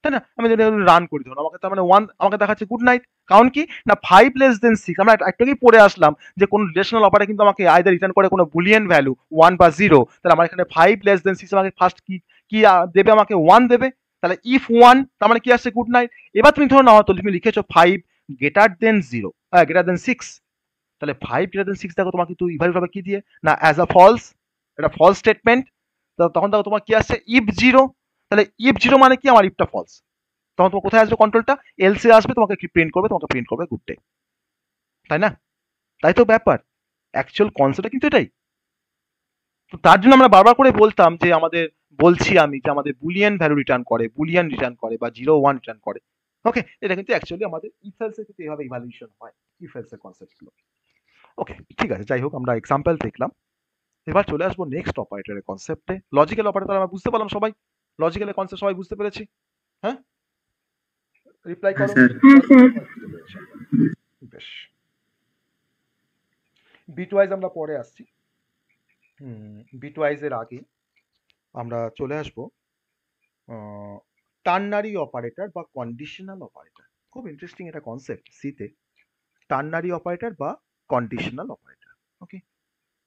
তাই না? আমি যদি রান করি ধরুন, আমাকে তার মানে 1 আমাকে দেখাচ্ছে গুড নাইট। কারণ কি না 5 লেস দেন 6, আমরা একটু আগেই পড়ে আসলাম যে কোন রিলেশনাল অপারেটর কিন্তু আমাকে আইদার রিটার্ন করে কোনো বুলিয়ান ভ্যালু 1 বা 0। তাহলে আমার এখানে 5 লেস দেন 6 আমাকে ফার্স্ট কি কি দেবে, আমাকে 1 দেবে। তাহলে ইফ 1 তার মানে কি আসছে, গুড নাইট। এবার তুমি ধরো নাও তো তুমি লিখেছো 5 গ্রেটার দেন 0, গ্রেটার দেন 6। তাহলে 5 গ্রেটার দেন 6 দেখো তোমার কিন্তু ইভ্যালুড হবে কি দিয়ে না, অ্যাজ আ ফলস। এটা ফলস স্টেটমেন্ট। তখন দেখো তোমার কি আসছে, ইফ 0। তাহলে ইফ 0 মানে কি, আমার ইফটা ফলস। তখন তোমার কোথায় আসবে কন্ট্রোলটা, এলসে আসবে, তোমাকে প্রিন্ট করবে গুড ডে, তাই না? তাই তো ব্যাপার, অ্যাকচুয়াল কনসেপ্টটা কিন্তু এটাই। তো তার জন্য আমরা বারবার করে বলতাম যে আমি যে আমাদের বুলিয়ান ভ্যালু রিটার্ন করে বা 0 1 রিটার্ন করে। ওকে, এটা কিন্তু অ্যাকচুয়ালি আমাদের ইফেলসে কিন্তু এইভাবে ইভ্যালুয়েশন হয়, ইফেলসের কনসেপ্টগুলো। ওকে, ঠিক আছে, যাই হোক আমরা এক্সাম্পল দেখলাম। এবার চলে আসবো নেক্সট অপারেটরের কনসেপ্টে। লজিক্যাল অপারেটর আমরা বুঝতে পারলাম সবাই, লজিক্যালের কনসেপ্ট সবাই বুঝতে পেরেছি? হ্যাঁ, রিপ্লাই করো। বেশ, বিটওয়াইজ আমরা পরে আসছি। বিটওয়াইজ এর আগে আমরা চলে আসবো টার্নারি অপারেটর বা কন্ডিশনাল অপারেটর। খুব ইন্টারেস্টিং একটা কনসেপ্ট সিতে, টার্নারি অপারেটর বা কন্ডিশনাল অপারেটর। ওকে,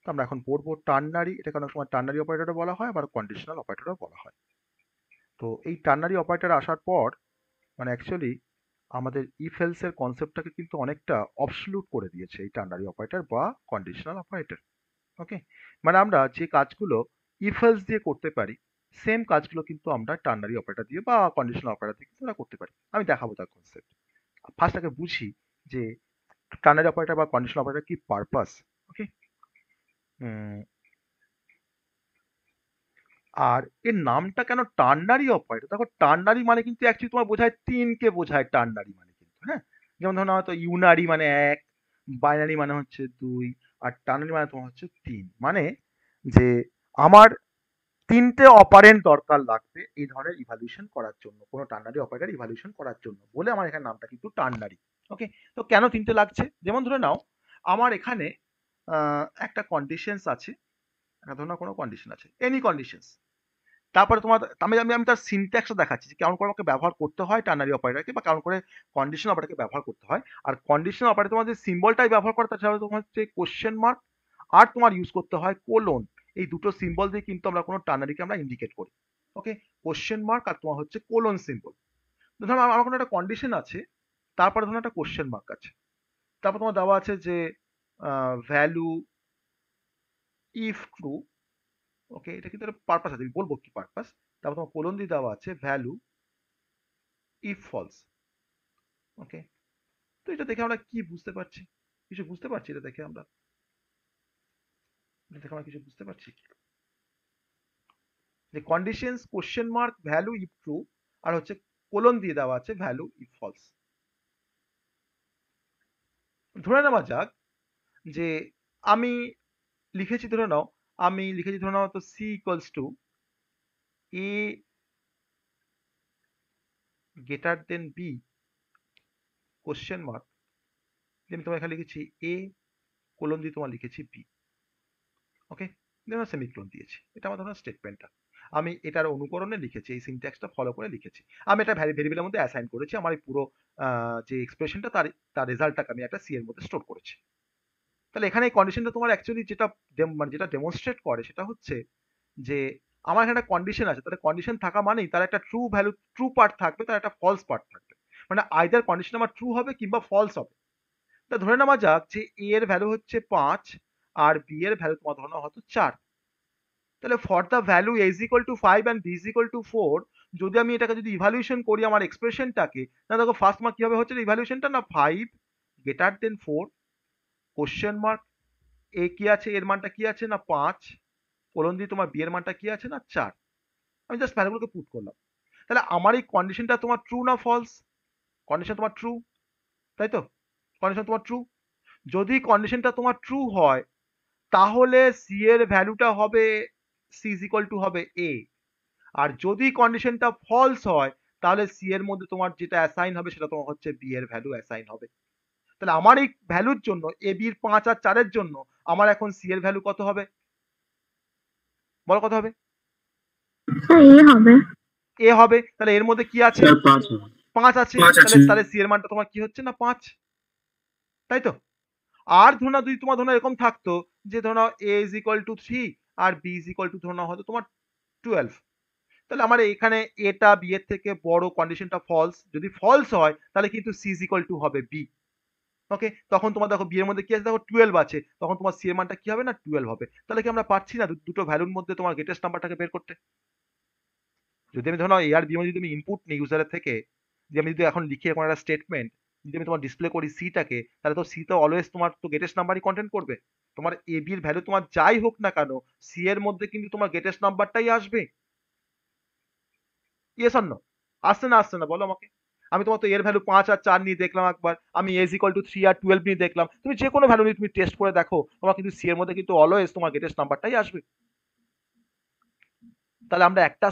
তো আমরা এখন পড়বো টার্নারি, এটা অনেক সময় টার্নারি অপারেটরও বলা হয় আবার কন্ডিশনাল অপারেটরও বলা হয়। তো এই টার্নারি অপারেটর আসার পর মানে অ্যাকচুয়ালি আমাদের ইফ এলস এর কনসেপ্টটাকে কিন্তু অনেকটা অবসলিউট করে দিয়েছে এই টার্নারি অপারেটর বা কন্ডিশনাল অপারেটর। ওকে, মানে আমরা যে কাজগুলো ইফ এলস দিয়ে করতে পারি সেম কাজগুলো কিন্তু আমরা টার্নারি অপারেটর দিয়ে বা কন্ডিশনাল অপারেটর দিয়ে কিন্তু আমরা করতে পারি। আমি দেখাবো তার কনসেপ্ট। ফার্স্ট আগে বুঝি যে টার্নারি অপারেটর বা কন্ডিশনাল অপারেটর কি পারপাস। ওকে, আর এর নামটা কেন টার্নারি অপারেটর? দেখো টার্নারি মানে কিন্তু অ্যাকচুয়ালি তোমার বোঝায় তিনকে বোঝায় টার্নারি মানে কিন্তু, হ্যাঁ। যেমন ধরো হয়তো ইউনারি মানে 1, বাইনারি মানে হচ্ছে 2, আর টার্নারি মানে তোমার হচ্ছে 3। মানে যে আমার তিনটে অপারেন্ট দরকার লাগবে এই ধরনের ইভ্যালুয়েশন করার জন্য, কোনো টার্নারি অপারেটর ইভ্যালুয়েশন করার জন্য বলে আমার এখানে নামটা কিন্তু টার্নারি। ওকে, তো কেন তিনটে লাগছে? যেমন ধরে নাও আমার এখানে একটা কন্ডিশনস আছে, ধরো না কোনো কন্ডিশন আছে, এনি কন্ডিশনস। তারপরে তোমার আমি তার সিনট্যাক্সটা দেখাচ্ছি যে কেমন করে আমাকে ব্যবহার করতে হয় টার্নারি অপারেটরকে বা কেমন করে কন্ডিশনাল অপারেটরকে ব্যবহার করতে হয়। আর কন্ডিশনাল অপারেটর তোমার যে সিম্বলটাই ব্যবহার করে তাছাড়া তোমার হচ্ছে কোশ্চেন মার্ক আর তোমার ইউজ করতে হয় কোলন। এই দুটো সিম্বল দিয়ে কিন্তু আমরা কোনো টার্নারিকে আমরা ইন্ডিকেট করি। ওকে, কোশ্চেন মার্ক আর তোমার হচ্ছে কোলন সিম্বল। ধরো আমার কোনো একটা কন্ডিশন আছে, তারপরে ধরো একটা কোশ্চেন মার্ক আছে, তারপর তোমার দেওয়া আছে যে ভ্যালু ইফ ট্রু। ওকে, এটা কিন্তু একটা পারপাস আছে, আমি বলবো কি পারপাস। তারপর তোমার কোলন দিয়ে দেওয়া আছে ভ্যালু ইফ ফলস। ওকে, তো এটা দেখে আমরা কি বুঝতে পারছি? কিছু বুঝতে পারছি এটা দেখে আমরা? কিছু বুঝতে পারছি যে conditions question mark value if true আর হচ্ছে কোলন দিয়ে দেওয়া আছে ভ্যালু ইফ ফলস। ধরে নেওয়া যাক যে আমি লিখেছি, ধরে নাও তো C equals to A greater than B question mark, আমি তোমার এখানে লিখেছি এ কোলন দিয়ে তোমার লিখেছি বি। ওকে, ধরো সেমিক্লোন দিয়েছি, এটা আমার ধরো স্টেটমেন্টটা। আমি এটার অনুকরণে লিখেছি, এই সিনট্যাক্সটা ফলো করে লিখেছি। আমি এটা ভেরিয়েবলের মধ্যে অ্যাসাইন করেছি, আমার এই পুরো যে এক্সপ্রেশনটা তার রেজাল্টটাকে আমি একটা সি এর মধ্যে স্টোর করেছি। তাহলে এখানে এই কন্ডিশনটা তোমার অ্যাকচুয়ালি যেটা ডেমনস্ট্রেট করে সেটা হচ্ছে যে আমার এখানে একটা কন্ডিশন আছে, তাহলে কন্ডিশন থাকা মানেই তার একটা ট্রু ভ্যালু, ট্রু পার্ট থাকবে, তার একটা ফলস পার্ট থাকবে। মানে আইদার কন্ডিশন আমার ট্রু হবে কিংবা ফলস হবে। তা ধরে নেওয়া যাক যে এ এর ভ্যালু হচ্ছে 5 আর বি এর ভ্যালু তোমার ধরে নেওয়া হয়তো 4। তাহলে for the value A is equal to 5 অ্যান্ড বি ইজ ইকুয়াল টু 4, যদি আমি এটাকে যদি ইভ্যালুয়েশন করি আমার এক্সপ্রেশনটাকে, না দেখো ফার্স্ট মার্ক কিভাবে হচ্ছে ইভ্যালুয়েশনটা, না 5 গ্রেটার দেন 4 কোশ্চেন মার্ক, এ কি আছে, এর মানটা কি আছে না 5, কোলন দিয়ে তোমার বি এর মানটা কি আছে না 4। আমি জাস্ট ভ্যালুগুলোকে পুট করলাম। তাহলে আমার এই কন্ডিশনটা তোমার ট্রু না ফলস? কন্ডিশন তোমার ট্রু, তাই তো? কন্ডিশন তোমার ট্রু। যদি কন্ডিশনটা তোমার ট্রু হয় তাহলে সি এর ভ্যালুটা হবে সি ইজ ইকুয়াল টু হবে এ। আর যদি কন্ডিশনটা ফলস হয় তাহলে সি এর মধ্যে তোমার যেটা অ্যাসাইন হবে সেটা তোমার হচ্ছে বি এর ভ্যালু অ্যাসাইন হবে। তাহলে আমার এই ভ্যালুর জন্য এ বির 5 আর 4 এর জন্য আমার এখন সি এর ভ্যালু কত হবে? বলো কত হবে? স্যার এ হবে। এ হবে। তাহলে এর মধ্যে কি আছে? 5 আছে। তাহলে সি এর মানটা তোমার কি হচ্ছে না 5, তাই তো? আর ধরো না যদি তোমার ধরো এরকম থাকতো যে ধরো এ ইজ ইকুয়াল টু 3 আর বি ইজ ইকুয়াল টু ধরো না হয়তো তোমার 12, তাহলে আমার এখানে এটা বি এর থেকে বড়, কন্ডিশনটা ফলস। যদি ফলস হয় তাহলে কিন্তু সি ইজ ইকুয়াল টু হবে বি। ওকে, তখন তোমার দেখো বি এর মধ্যে কি আছে, দেখো 12 আছে, তখন তোমার সি এর মানটা কি হবে না 12 হবে। তাহলে কি আমরা পারছি না দুটো ভ্যালুর মধ্যে তোমার গ্রেটেস্ট নাম্বারটাকে বের করতে? যদি আমি ধরো এ আর বি যদি আমি ইনপুট নিই ইউজারের থেকে, যে আমি যদি এখন লিখি এখন একটা স্টেটমেন্ট, যদি আমি তোমার ডিসপ্লে করি সিটাকে, তাহলে তো সি তো অলওয়েজ তোমার তো গ্রেটেস্ট নাম্বারই কন্টেন্ট করবে। তোমার এ বির ভ্যালু তোমার যাই হোক না কেন সি এর মধ্যে কিন্তু তোমার গ্রেটেস্ট নাম্বারটাই আসবে। Yes or no? আসছে না আসছে না বলো আমাকে? আমি তোমার তো এর ভ্যালু 5 আর 4 নিয়ে দেখলাম একবার, আমি এ ইজ ইকুয়াল টু 3 আর 12 নিয়ে দেখলাম, তুমি যে কোনো ভ্যালু নিয়ে তুমি টেস্ট করে দেখো তোমার কিন্তু সি এর মধ্যে কিন্তু অলওয়েজ তোমার গ্রেটেস্ট নাম্বারটাই আসবে। তাহলে আমরা একটা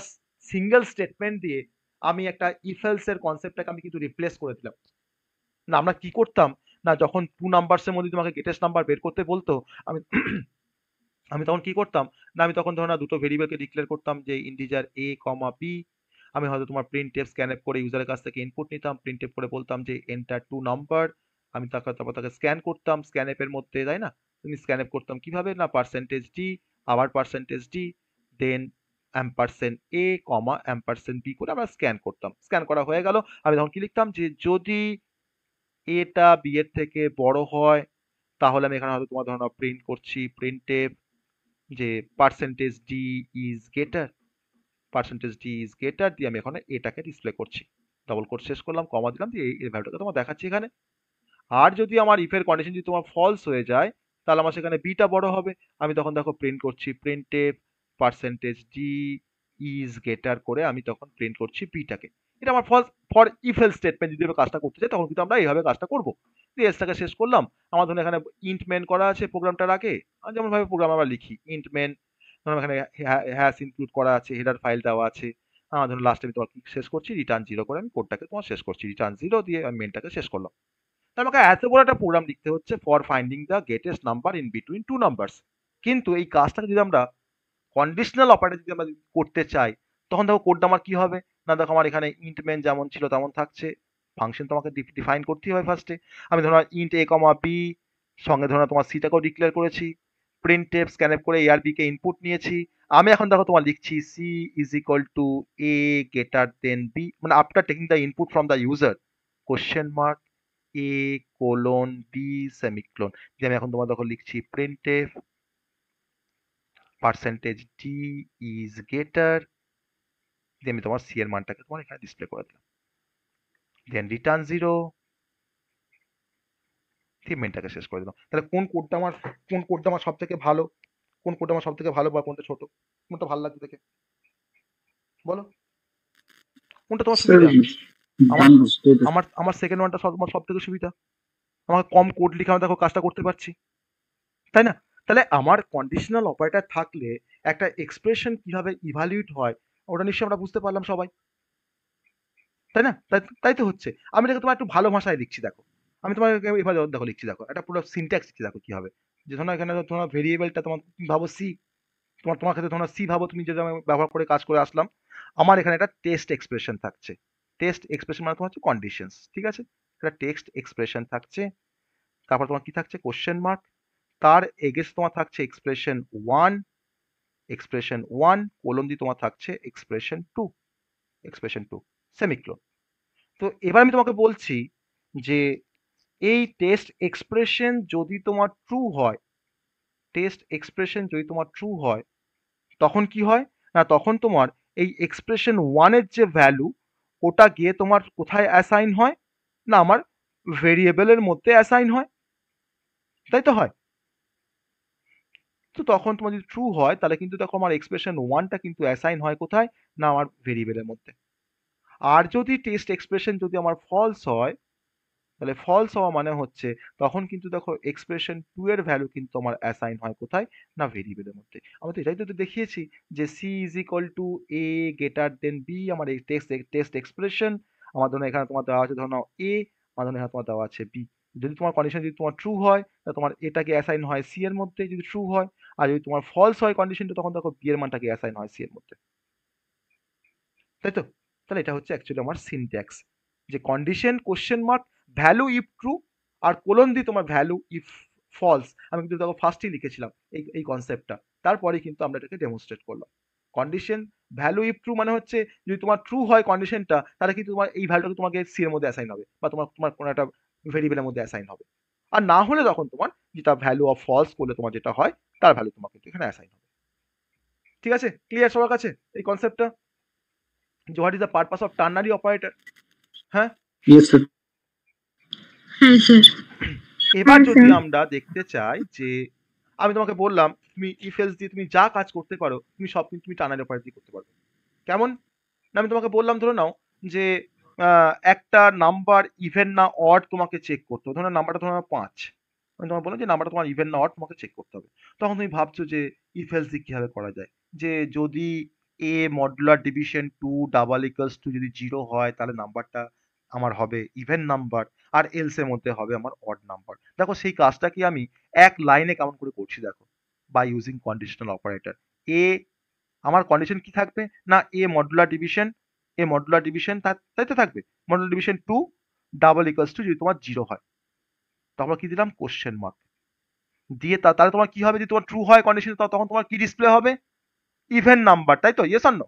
সিঙ্গেল স্টেটমেন্ট দিয়ে আমি একটা ইফ এলস এর কনসেপ্টটাকে আমি কিন্তু রিপ্লেস করে দিলাম। না আমরা কি করতাম, না যখন 2 নাম্বারসের মধ্যে তোমাকে গ্রেটেস্ট নাম্বার বের করতে বলতো, আমি আমি তখন কি করতাম, না আমি তখন ধরো না দুটো ভেরিয়েবলকে ডিক্লেয়ার করতাম যে ইন্টিজার এ কমা বি। আমি হয়তো তোমার প্রিন্টএফ স্ক্যানএফ করে ইউজারের কাছ থেকে ইনপুট নিতাম, প্রিন্টএফ করে বলতাম যে এন্টার 2 নাম্বার। আমি তারপর তাকে স্ক্যান করতাম স্ক্যানএফ এর মধ্যে, তাই না? তুমি স্ক্যানএফ করতাম কিভাবে, না পার্সেন্টেজ ডি, আবার পার্সেন্টেজ ডি, দেন অ্যাম্পারসেন্ট এ কমা অ্যাম্পারসেন্ট বি করে আমরা স্ক্যান করতাম। স্ক্যান করা হয়ে গেল, আমি তখন কি লিখতাম যে যদি এটা বি এর থেকে বড় হয় তাহলে আমি এখানে হয়তো তোমার ধরো প্রিন্ট করছি প্রিন্টএফ যে percentage D is greater, percentage D is greater দিয়ে আমি এখানে এটাকে ডিসপ্লে করছি। ডবল কোট শেষ করলাম, কমা দিলাম, দিয়ে এই ভ্যালুটাকে তোমার দেখাচ্ছি এখানে। আর যদি আমার ইফের কন্ডিশন যদি তোমার ফলস হয়ে যায় তাহলে আমার সেখানে বিটা বড় হবে। আমি তখন দেখো প্রিন্ট করছি printf percentage D is greater করে আমি তখন প্রিন্ট করছি বিটাকে। এটা আমার ফর ইফ এলস স্টেটমেন্ট যদি আমি কাজটা করতে চাই তখন কিন্তু আমরা এইভাবে কাজটা করবো। দিয়ে এসটাকে শেষ করলাম। আমার ধরুন এখানে ইন্ট মেন করা আছে প্রোগ্রামটার আগে, যেমন ভাবে প্রোগ্রাম আমরা লিখি ইন্ট মেন, ধরুন এখানে হ্যাশ ইনক্লুড করা আছে, হেডার ফাইল দেওয়া আছে। আমার ধরুন লাস্টে আমি তোমার শেষ করছি রিটার্ন 0 করে আমি কোডটাকে তোমার শেষ করছি, রিটার্ন 0 দিয়ে আমি মেনটাকে শেষ করলাম। আমাকে এত বড় একটা প্রোগ্রাম লিখতে হচ্ছে for finding the greatest number in between 2 numbers. কিন্তু এই কাজটাকে যদি আমরা কন্ডিশনাল অপারেটর যদি আমরা করতে চাই তখন দেখো কোডটা আমার কি হবে, না দেখো আমার এখানে ইন্ট মেন যেমন ছিল তেমন থাকছে, ফাংশন তোমাকে ডিফাইন করতেই হবে ফার্স্টে। আমি ধরো ইন্ট এ কমা বি সঙ্গে ধরো তোমার সিটাকেও ডিক্লেয়ার করেছি, প্রিন্টএফ স্ক্যানএফ করে এ আর বি কে ইনপুট নিয়েছি। আমি এখন দেখো তোমার লিখছি C is equal to A greater than B, মানে after taking the input from the user question mark A colon B semicolon দিয়ে আমি এখন তোমার দেখো লিখছি printf percentage D is greater দিয়ে আমি তোমার সি এর মানটাকে তোমার এখানে ডিসপ্লে করে দিলাম, দেন রিটার্ন 0 দিয়ে মেনটাকে শেষ করে দিলাম। তাহলে কোন কোডটা আমার সব থেকে ভালো, কোন কোডটা আমার সব থেকে ভালো বা কোনটা ছোট, কোনটা ভালো লাগছে দেখে বলো, কোনটা তোমার সুবিধা? আমার সেকেন্ড ওয়ানটা সব থেকে সুবিধা, আমার কম কোড লিখে আমি দেখো কাজটা করতে পারছি, তাই না? তাহলে আমার কন্ডিশনাল অপারেটর থাকলে একটা এক্সপ্রেশন কিভাবে ইভালুয়েট হয় ওটা নিশ্চয়ই আমরা বুঝতে পারলাম সবাই, তাই না? তাই তো হচ্ছে। আমি দেখো তোমার একটু ভালো ভাষায় লিখছি, দেখো আমি তোমার এভাবে দেখো লিখছি, দেখো একটা পুরো সিনট্যাক্স লিখছি, দেখো কি হবে। যে ধরো এখানে তোমার ভেরিয়েবলটা তোমার ভাবো সি, তোমার ক্ষেত্রে তোমরা সি ভাবো, তুমি যেটা আমি ব্যবহার করে কাজ করে আসলাম। আমার এখানে একটা টেস্ট এক্সপ্রেশন থাকছে। টেস্ট এক্সপ্রেশন মানে তোমার হচ্ছে কন্ডিশনস, ঠিক আছে? একটা টেক্সট এক্সপ্রেশন থাকছে, তারপর তোমার কি থাকছে কোশ্চেন মার্ক, তার এগেন্স্ট তোমার থাকছে expression one, expression one colon দিয়ে তোমার থাকছে expression two, expression two semicolon. তো এবার আমি তোমাকে বলছি যে এই টেস্ট এক্সপ্রেশন যদি তোমার ট্রু হয়, টেস্ট এক্সপ্রেশন যদি তোমার ট্রু হয়, তখন কি হয় না, তখন তোমার এই এক্সপ্রেশন ওয়ানের যে ভ্যালু, ওটা গিয়ে তোমার কোথায় অ্যাসাইন হয় না, আমার ভেরিয়েবলের মধ্যে অ্যাসাইন হয়, তাই তো হয়? তো তখন তোমার যদি ট্রু হয় তাহলে কিন্তু দেখো আমার এক্সপ্রেশন ওয়ানটা কিন্তু অ্যাসাইন হয় কোথায় না, আমার ভেরিয়েবলের মধ্যে। আর যদি টেস্ট এক্সপ্রেশন যদি আমার ফলস হয়, তাহলে ফলস হওয়া মানে হচ্ছে তখন কিন্তু দেখো এক্সপ্রেশন টু এর ভ্যালু কিন্তু আমার অ্যাসাইন হয় কোথায় না, ভেরিয়েবলের মধ্যে। আমরা তো এটাই তো দেখিয়েছি যে C is equal to A greater than B, আমার এই টেস্ট এক্সপ্রেশন। আমার ধরো এখানে তোমার দেওয়া আছে, ধরো নাও এ, আমার ধরো এখানে তোমার দেওয়া আছে বি। যদি তোমার কন্ডিশন যদি তোমার ট্রু হয় তাহলে তোমার এটাকে অ্যাসাইন হয় সি এর মধ্যে যদি ট্রু হয়, আর যদি তোমার ফলস হয় কন্ডিশনটা, তখন দেখো বি এর মানটাকে অ্যাসাইন হয় সি এর মধ্যে, তাই তো? তাহলে এটা হচ্ছে অ্যাকচুয়ালি আমার সিনট্যাক্স, যে condition question mark value if true আর কোলন দিয়ে তোমার ভ্যালু ইফ ফলস। আমি কিন্তু দেখো ফার্স্টেই লিখেছিলাম এই কনসেপ্টটা, তারপরে কিন্তু আমরা এটাকে ডেমনস্ট্রেট করলাম। কন্ডিশন ভ্যালু ইফ ট্রু মানে হচ্ছে যদি তোমার ট্রু হয় কন্ডিশনটা, তাহলে কিন্তু তোমার এই ভ্যালুটা তোমাকে সি এর মধ্যে অ্যাসাইন হবে, বা তোমার তোমার কোনো একটা ভেরিয়েবলের মধ্যে অ্যাসাইন হবে। আর না হলে তখন তোমার যেটা ভ্যালু অফ ফলস করলে তোমার যেটা হয়, তার ভ্যালু তোমাকে কিন্তু এখানে অ্যাসাইন হবে। ঠিক আছে? ক্লিয়ার সবার কাছে এই কনসেপ্টটা, যে what is the purpose of ternary operator? হ্যাঁ, ইয়েস স্যার। হ্যাঁ স্যার। এবার যদি আমরা দেখতে চাই যে আমি তোমাকে বললাম তুমি ইফ এলস দিয়ে তুমি যা কাজ করতে পারো তুমি সব কিন্তু তুমি টার্নারি অপারেটর দিয়ে করতে পারবে। কেমন না, আমি তোমাকে বললাম ধরে নাও যে একটা নাম্বার ইভেন না অড তোমাকে চেক করতে হবে, ধরো নাম্বারটা ধরো 5, আমি তোমাকে বললাম যে নাম্বারটা তোমার ইভেন না অড তোমাকে চেক করতে হবে। তখন তুমি ভাবছো যে ইফ এলস দিয়ে কিভাবে করা যায়, যে যদি A modular division 2 double equals to যদি 0 হয় তাহলে নাম্বারটা আমার হবে ইভেন নাম্বার, আর এলস এর মধ্যে হবে আমার অড নাম্বার। দেখো সেই কাজটা কি আমি এক লাইনে কেমন করে করছি দেখো, বাই ইউজিং কন্ডিশনাল অপারেটর। এ আমার কন্ডিশন কি থাকবে না, এ মডুলার ডিভিশন, এ মডুলার ডিভিশন তাই তো থাকবে, modular division 2 double equals to যদি তোমার 0 হয়, তারপর কি দিলাম কোশ্চেন মার্ক দিয়ে, তাহলে তোমার কি হবে যদি তোমার ট্রু হয় কন্ডিশন, তখন তোমার কি ডিসপ্লে হবে ইভেন নাম্বার, তাই তো? Yes or no?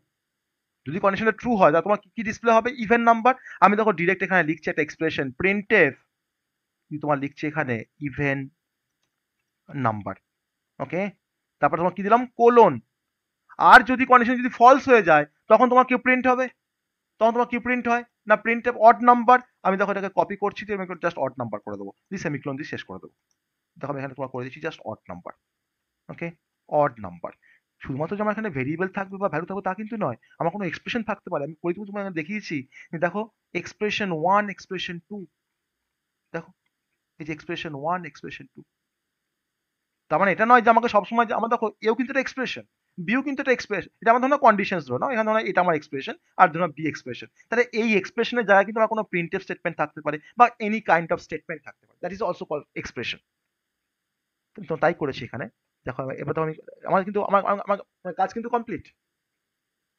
যদি কন্ডিশনটা ট্রু হয় তাহলে তোমার কি ডিসপ্লে হবে ইভেন নাম্বার। আমি দেখো ডিরেক্ট এখানে লিখছি একটা এক্সপ্রেশন প্রিন্টএফ, তোমার লিখছি এখানে ইভেন নাম্বার, ওকে? তারপর তোমার কি দিলাম কোলন। আর যদি কন্ডিশন যদি ফলস হয়ে যায় তখন তোমার কি প্রিন্ট হবে, তখন তোমার কি প্রিন্ট হয় না প্রিন্ট অড নাম্বার। আমি দেখো এটাকে কপি করছি, আমি জাস্ট অড নাম্বার করে দেবো, দিয়ে সেমিক্লোন দিয়ে শেষ করে দেবো। দেখো আমি এখানে তোমার করে দিচ্ছি just odd number, okay? Odd number. শুধুমাত্র যে আমার এখানে ভেরিয়েবল থাকবে বা ভ্যালু থাকবে তা কিন্তু নয়, আমার কোনো এক্সপ্রেশন থাকতে পারে। আমি করে তোমাকে দেখিয়েছি, দেখো এক্সপ্রেশন ওয়ান এক্সপ্রেশন টু, দেখো এই যে এক্সপ্রেশন ওয়ান এক্সপ্রেশন টু। তার মানে এটা নয় যে আমাকে সবসময়, আমার দেখো এও কিন্তু একটা এক্সপ্রেশন, বিও কিন্তু একটা এক্সপ্রেশন, এটা আমার ধরো কন্ডিশনস ধরো না, এখানে ধরো এটা আমার এক্সপ্রেশন আর ধরো বি এক্সপ্রেশন, তাহলে এই এক্সপ্রেশনের জায়গায় কিন্তু আমার কোনো প্রিন্টএফ স্টেটমেন্ট থাকতে পারে বা এনি কাইন্ড অফ স্টেটমেন্ট থাকতে পারে, that is also called expression. তো তাই করেছি এখানে। দেখো এবার তো আমি, আমার কিন্তু আমার কাজ কিন্তু কমপ্লিট।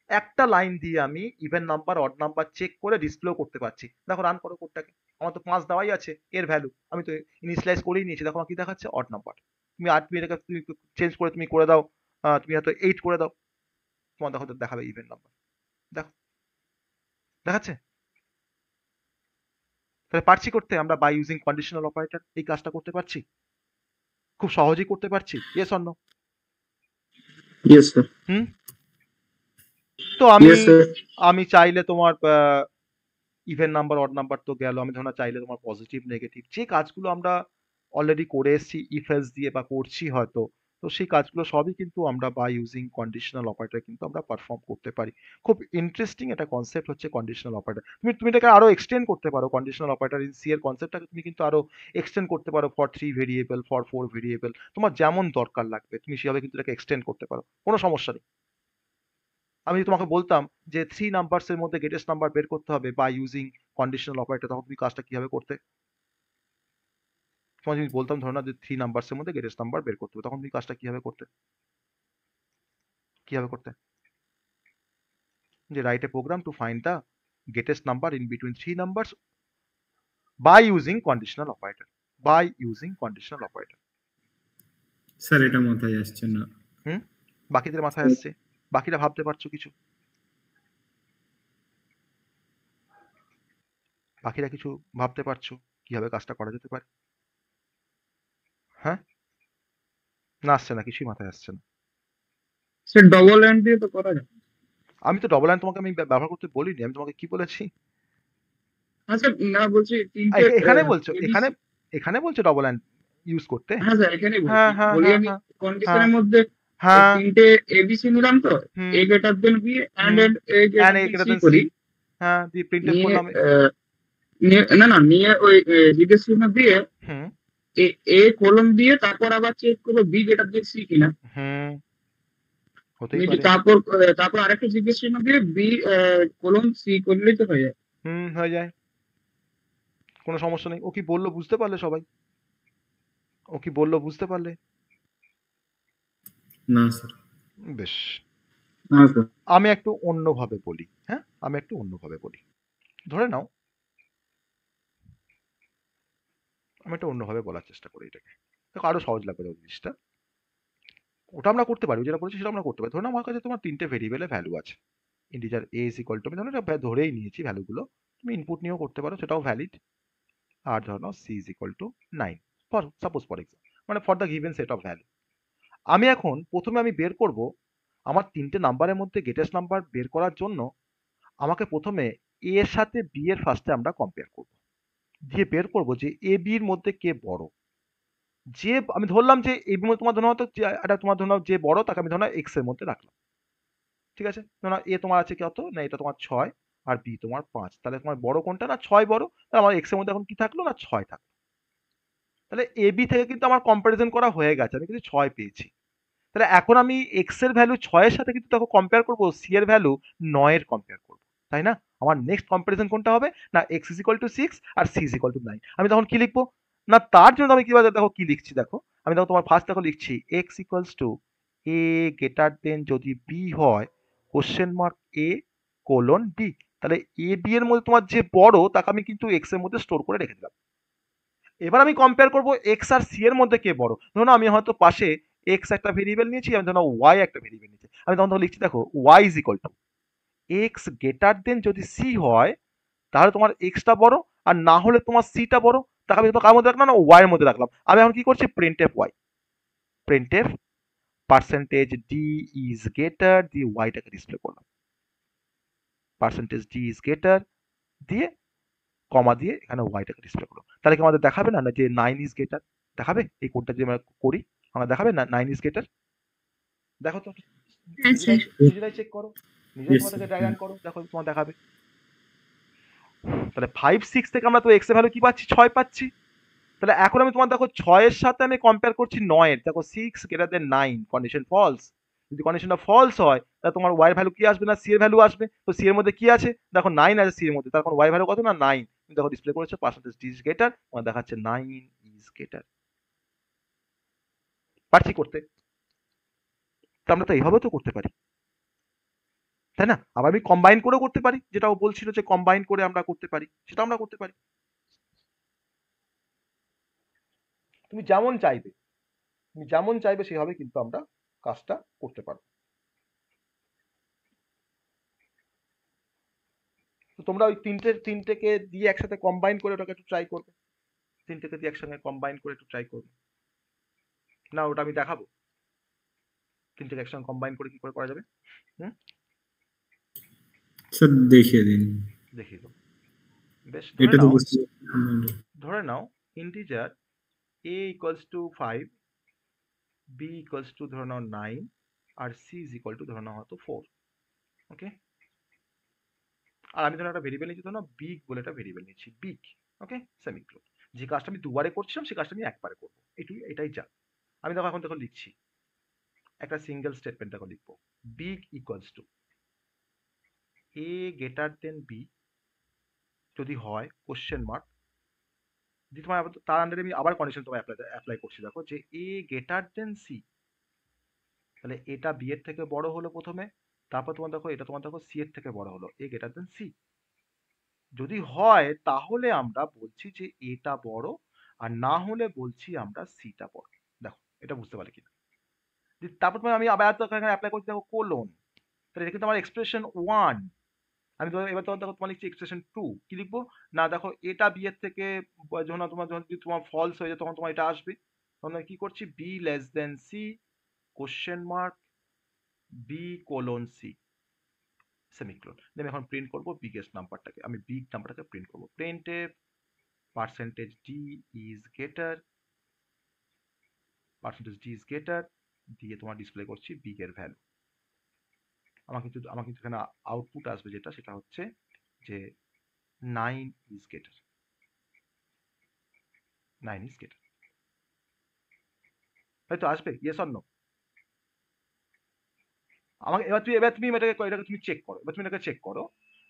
একটা লাইন দিয়ে আমি even number odd number check করে ডিসপ্লেও করতে পারছি। দেখো রান করো কোডটাকে, আমার তো 5 দেওয়াই আছে এর ভ্যালু, আমি তো ইনিশিয়ালাইজ করেই নিয়েছি। দেখো আমার কি দেখাচ্ছে অড নাম্বার। তুমি 8 এটাকে তুমি চেঞ্জ করে তুমি করে দাও, তুমি হয়তো 8 করে দাও, তোমার দেখো তো দেখাবে ইভেন নাম্বার। দেখো দেখাচ্ছে। তাহলে পারছি করতে আমরা বাই ইউজিং কন্ডিশনাল অপারেটর এই কাজটা করতে পারছি, খুব সহজেই করতে পারছি। Yes or no? Yes sir. তো আমি চাইলে তোমার ইভেন নাম্বার অড নাম্বার তো গেল, আমি ধরো চাইলে তোমার পজিটিভ নেগেটিভ যে কাজগুলো আমরা অলরেডি করে এসেছি ইফ এলস দিয়ে বা করছি হয়তো, তো সেই কাজগুলো সবই কিন্তু আমরা বাই ইউজিং কন্ডিশনাল অপারেটর কিন্তু আমরা পারফর্ম করতে পারি। খুব ইন্টারেস্টিং একটা কনসেপ্ট হচ্ছে কন্ডিশনাল অপারেটর। তুমি এটাকে আরো এক্সটেন্ড করতে পারো, কন্ডিশনাল অপারেটর ইন সি এর কনসেপ্টটাকে তুমি কিন্তু আরো এক্সটেন্ড করতে পারো ফর 3 ভেরিয়েবল, ফর 4 ভেরিয়েবল, তোমার যেমন দরকার লাগবে তুমি সেভাবে কিন্তু এটাকে এক্সটেন্ড করতে পারো, কোনো সমস্যা নেই। আমি যদি তোমাকে বলতাম যে 3 নাম্বারস এর মধ্যে গ্রেটেস্ট নাম্বার বের করতে হবে বাই ইউজিং কন্ডিশনাল অপারেটর, তখন তুমি কাজটা কিভাবে করতে? তোমাকে যদি বলতাম ধরো না যে 3 নাম্বারস এর মধ্যে গ্রেটেস্ট নাম্বার বের করতে হবে, তখন তুমি কাজটা কিভাবে করতে? কিভাবে করতে, যে write a program to find the greatest number in between three numbers by using conditional operator, by using conditional operator. Sir এটা মাথায় আসছে না। বাকিদের মাথায় আসছে, বাকিরা ভাবতে পারছো কিছু, বাকিরা কিছু ভাবতে পারছো কিভাবে কাজটা করা যেতে পারে? হ্যাঁ, না আসছে না, কিছুই মাথায় আসছে না। স্যার ডবল এন্ড দিয়ে তো করা যায়। আমি তো ডবল লাইন তোমাকে আমি ব্যবহার করতে বলিনি, আমি তোমাকে কি বলেছি? আচ্ছা না বলছি তিনটে এখানে বলছো, এখানে বলছো ডবল লাইন ইউজ করতে। হ্যাঁ স্যার এখানে হ্যাঁ বলছি, হ্যাঁ বলি হ্যাঁ আমি হ্যাঁ কন্ডিশনের মধ্যে হ্যাঁ তিনটে এবিসি নিলাম তো, A greater than B and A greater than C করি, হ্যাঁ দিয়ে প্রিন্টএফ নিয়ে করলাম। না নিয়ে ওই জিজ্ঞেস চিহ্ন দিয়ে হুম এ কোলন দিয়ে তারপর আবার চেক করবো বি গ্রেটার দেন সি কিনা, হতেই পারে। তারপর আরেকটা জিজ্ঞেস চিহ্ন দিয়ে বি কোলন সি করলেই তো হয়ে যায়। হয়ে যায়, কোনো সমস্যা নেই। ও কি বললো বুঝতে পারলে সবাই? ও কি বললো বুঝতে পারলে? না স্যার। বেশ, না স্যার আমি একটু অন্যভাবে বলি। হ্যাঁ, আমি একটু অন্যভাবে বলি। ধরে নাও, আমি একটু অন্যভাবে বলার চেষ্টা করি এটাকে, দেখো আরো সহজ লাগবে জিনিসটা। ওটা আমরা করতে পারি, যেটা বলেছি সেটা আমরা করতে পারি। ধরুন আমার কাছে তোমার তিনটে ভেরিয়েবলের ভ্যালু আছে, integer A is equal two, আমি ধরুন এটা ধরেই নিয়েছি ভ্যালুগুলো, তুমি ইনপুট নিয়েও করতে পারো, সেটাও ভ্যালিড। আর ধরো নাও C is equal to 9 for suppose, for example, মানে for the given set of value. আমি এখন প্রথমে আমি বের করব আমার তিনটে নাম্বারের মধ্যে গ্রেটেস্ট নাম্বার বের করার জন্য আমাকে প্রথমে এ এর সাথে বি এর ফার্স্টে আমরা কম্পেয়ার করব, দিয়ে বের করব যে এ বি এর মধ্যে কে বড়। যে আমি ধরলাম যে এ বি তোমার ধরো তো এটা তোমার ধরো যে বড় তাকে আমি ধরো এক্স এর মধ্যে রাখলাম, ঠিক আছে? ধরো এ তোমার আছে কত না, এটা তোমার 6 আর বি তোমার 5, তাহলে তোমার বড় কোনটা না 6 বড়, তাহলে আমার এক্স এর মধ্যে এখন কি থাকলো না 6 থাকলো। তাহলে এ বি থেকে কিন্তু আমার কম্পারিজন করা হয়ে গেছে, আমি কিন্তু 6 পেয়েছি। তাহলে এখন আমি এক্স এর ভ্যালু 6 এর সাথে কিন্তু তখন কম্পেয়ার করবো সি এর ভ্যালু 9 এর কম্পেয়ার করবো, তাই না? আমার নেক্সট কম্পারিজন কোনটা হবে না, এক্স ইজ ইকুয়াল টু 6 আর সি ইজ ইকুয়াল টু 9। আমি তখন কি লিখবো না, তার জন্য আমি কিভাবে দেখো কি লিখছি, দেখো আমি তখন তোমার ফার্স্ট দেখো লিখছি x equals to A greater than যদি বি হয় question mark A colon B, তাহলে এ বি এর মধ্যে তোমার যে বড় তাকে আমি কিন্তু এক্স এর মধ্যে স্টোর করে রেখে দিলাম। এবার আমি কম্পেয়ার করবো এক্স আর সি এর মধ্যে কে বড়। ধরুন আমি হয়তো পাশে এক্স একটা ভেরিয়েবল নিয়েছি, আমি ধরুন ওয়াই একটা ভেরিয়েবল নিয়েছি, আমি তখন লিখছি দেখো Y is equal to X greater than যদি সি হয় তাহলে তোমার এক্সটা বড়, আর না হলে তোমার সিটা বড়, তাকে আমি কার মধ্যে রাখলাম না ওয়াই এর মধ্যে রাখলাম। আমি এখন কি করছি printf Y, printf percentage D is greater দিয়ে ওয়াইটাকে ডিসপ্লে করলাম, পার্সেন্টেজ ডি ইজ গ্রেটার দিয়ে কমা দিয়ে এখানে ওয়াইটাকে ডিসপ্লে করলো। তাহলে কি আমাদের দেখাবে না যে 9 ইজ গ্রেটার, দেখাবে? এই কোডটা যদি আমরা করি আমরা দেখাবে না 9 ইজ গ্রেটার? দেখো তো, নিজেরাই চেক করো, নিজেরাই তোমাদেরকে ডায়াগ্রাম করো, দেখো তোমার দেখাবে। তাহলে 5 6 থেকে আমরা তো এক্স এর ভ্যালু কি পাচ্ছি 6 পাচ্ছি। তাহলে এখন আমি তোমার দেখো 6 এর সাথে আমি কম্পেয়ার করছি 9 এর, দেখো 6 গ্রেটার দেন 9, কন্ডিশন ফলস। যদি কন্ডিশনটা ফলস হয় তাহলে তোমার ওয়াই এর ভ্যালু কি আসবে না সি এর ভ্যালু আসবে। তো সি এর মধ্যে কি আছে দেখো 9 আছে সি এর মধ্যে, তার ওয়াই ভ্যালু কত না 9, তুমি দেখো ডিসপ্লে করেছে পার্সেন্টেজ ডি ইজ গ্রেটার, তোমার দেখাচ্ছে 9 ইজ গ্রেটার। পারছি করতে? তো আমরা তো এইভাবে তো করতে পারি, তাই না? আবার আমি কম্বাইন করেও করতে পারি, যেটাও বলছিল যে কম্বাইন করে আমরা করতে পারি, সেটা আমরা করতে পারি। তুমি যেমন চাইবে, তুমি যেমন চাইবে সেভাবে কিন্তু আমরা কাজটা করতে পারবো। তো তোমরা ওই তিনটেকে দিয়ে একসাথে কম্বাইন করে ওটাকে একটু ট্রাই করবে, তিনটেকে দিয়ে একসঙ্গে কম্বাইন করে একটু ট্রাই করবে না, ওটা আমি দেখাবো তিনটেকে একসঙ্গে কম্বাইন করে কি করে করা যাবে। স্যার দেখিয়ে দিন। দেখিয়ে দেবো। বেশ, এটা তো বুঝতে ধরে নাও integer a equals to 5, b equals to ধরে নাও 9 আর c ইজ ইকুয়াল টু ধরে নাও হয়তো 4। ওকে, আর আমি ধরো একটা ভেরিয়েবল নিয়েছি, ধরো বিগ বলে একটা ভেরিয়েবল নিয়েছি, বিগ। ওকে, সেমিক্লোন। যে কাজটা আমি দুবারে করছিলাম সেই কাজটা আমি একবারে করবো, এটাই যা। আমি দেখো এখন দেখো লিখছি একটা সিঙ্গেল স্টেটমেন্ট, দেখো লিখবো big equals to A greater than B যদি হয় কোশ্চেন মার্ক, যে তোমার তার আন্ডারে আমি আবার কন্ডিশন তোমায় অ্যাপ্লাই করছি, দেখো যে এ গ্রেটার দেন সি, তাহলে এটা বি এর থেকে বড় হলো প্রথমে, তারপর তোমার দেখো এটা তোমার দেখো সি এর থেকে বড় হলো, এ গ্রেটার দেন সি। যদি হয় তাহলে আমরা বলছি যে এটা বড়, আর না হলে বলছি আমরা সিটা বড়। দেখো এটা বুঝতে পারি কিনা। তারপর আমি আবার এখানে অ্যাপ্লাই করছি, দেখো কোলন, তাহলে এটা কিন্তু আমার এক্সপ্রেশন 1। আমি এবার তোমার দেখো তোমার লিখছি এক্সপ্রেশন 2। কি লিখবো না, দেখো এটা বি এর থেকে যখন যদি তোমার ফলস হয়ে যায় তখন তোমার এটা আসবে, তখন আমি কি করছি B less than C question mark B colon C semicolon. আমি এখন প্রিন্ট করবো বিগেস্ট নাম্বারটাকে, আমি বিগ নাম্বারটাকে প্রিন্ট করবো। Printf percentage D is greater, percentage D is greater দিয়ে তোমার ডিসপ্লে করছি বিগ এর ভ্যালু। আমার কিন্তু এখানে আউটপুট আসবে যেটা, সেটা হচ্ছে যে 9 ইজ গ্রেটার, 9 ইজ গ্রেটার, হয়তো আসবে ইয়েস অর নো। আমাকে এবার তুমি এটাকে তুমি চেক করো, এবার তুমি এটাকে চেক করো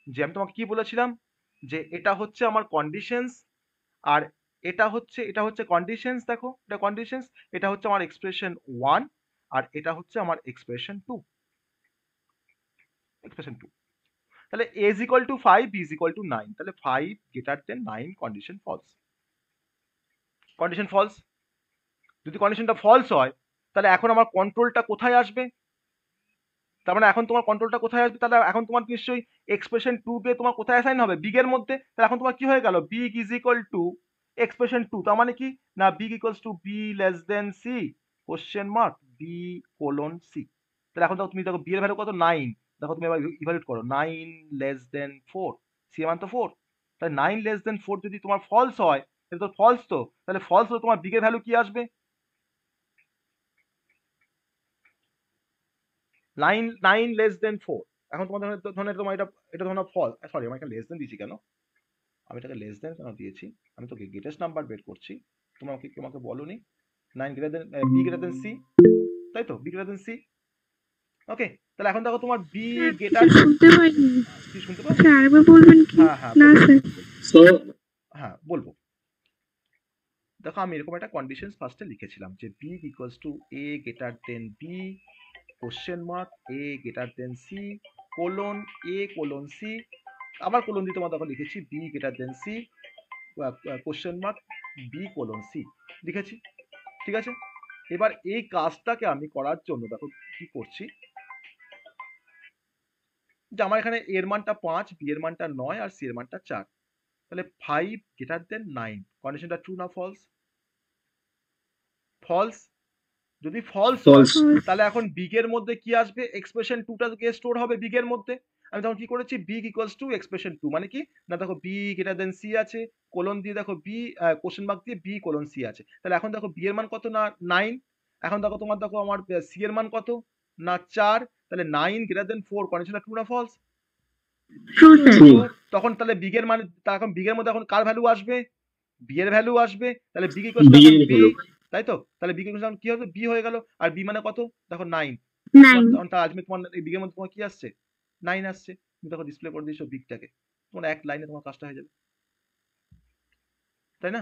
যে আমি তোমাকে কি বলেছিলাম যে এটা হচ্ছে আমার কন্ডিশনস, আর এটা হচ্ছে কন্ডিশনস। দেখো এটা কন্ডিশনস, এটা হচ্ছে আমার এক্সপ্রেশন 1, আর এটা হচ্ছে আমার এক্সপ্রেশন 2, এক্সপ্রেশন 2। তাহলে a is equal to 5, b is equal to 9, তাহলে 5 greater than 9 condition false, condition false. যদি কন্ডিশনটা ফলস হয় তাহলে এখন আমার কন্ট্রোলটা কোথায় আসবে, তার মানে এখন তোমার কন্ট্রোলটা কোথায় আসবে, তাহলে এখন তোমার নিশ্চয়ই এক্সপ্রেশন 2 কে তোমার কোথায় অ্যাসাইন হবে, বিগ এর মধ্যে। তাহলে এখন তোমার কি হয়ে গেল, big is equal to expression 2, তার মানে কি না big equals to B less than C question mark B colon C. তাহলে এখন তুমি দেখো বি এর ভ্যালু কত 9, দেখো তুমি এবার ইভালুয়েট করো 9 লেস দেন 4, সি এর মান তো 4, তাহলে 9 লেস দেন 4 যদি তোমার ফলস হয়, তাহলে তো ফলস, তো তাহলে ফলস হলে তোমার বিগ এর ভ্যালু কি আসবে, 9 লেস দেন 4। এখন তোমার ধরনের তোমার এটা ধরো ফল, সরি আমি এখানে লেস দেন দিয়েছি কেন, আমি এটাকে লেস দেন কেন দিয়েছি, আমি তো গ্রেটেস্ট নাম্বার বের করছি, তোমাকে বলনি 9 greater than B greater than C, তাই তো B greater than C. Okay, তাহলে এখন দেখো তোমার বি গ্রেটার, শুনতে পাইনি, কি শুনতে পাচ্ছ? স্যার আরেকবার বলবেন কি? হ্যাঁ না স্যার। হ্যাঁ বলবো। দেখো আমি এরকম একটা কন্ডিশন ফার্স্টে লিখেছিলাম যে B equals to A greater than B question mark A greater than C colon A colon C, আবার কোলন দিয়ে তোমার দেখো লিখেছি B greater than C question mark B colon C লিখেছি, ঠিক আছে। এবার এই কাজটাকে আমি করার জন্য দেখো কি করছি, যে আমার এখানে এর মানটা 5, বি এর মানটা 9, আর সি এর মানটা 4, তাহলে 5 গ্রেটার দেন 9 কন্ডিশনটা ট্রু না ফলস, ফলস। যদি ফলস হয় তাহলে এখন বিগ এর মধ্যে কি আসবে, এক্সপ্রেশন 2টা গিয়ে স্টোর হবে বিগ এর মধ্যে। আমি তখন কি করেছি বিগ ইকুয়ালস টু এক্সপ্রেশন 2, মানে কি না দেখো বি গ্রেটার দেন সি আছে, কোলন দিয়ে দেখো বি কোশ্চেন মার্ক দিয়ে বি কোলন সি আছে, তাহলে এখন দেখো বি এর মান কত না 9, এখন দেখো তোমার দেখো আমার সি এর মান কত না 4, তাহলে 9 গ্রেটার দেন 4 কন্ডিশনটা ট্রু না ফলস, ট্রু স্যার। তখন তাহলে বিগের মানে এখন বিগের মধ্যে এখন কার ভ্যালু আসবে, বি এর ভ্যালু আসবে, তাহলে বিগ ইকুয়ালস টু বি, তাই তো, তাহলে বিগ ইকুয়ালস কি হবে বি হয়ে গেল, আর বি মানে কত দেখো 9, তাহলে আলটিমেট তোমার এই বিগের মধ্যে তোমার কি আসছে 9 আসছে, তুমি দেখো ডিসপ্লে করে দিয়েছো বিগটাকে, তোমার এক লাইনে তোমার কাজটা হয়ে যাবে, তাই না।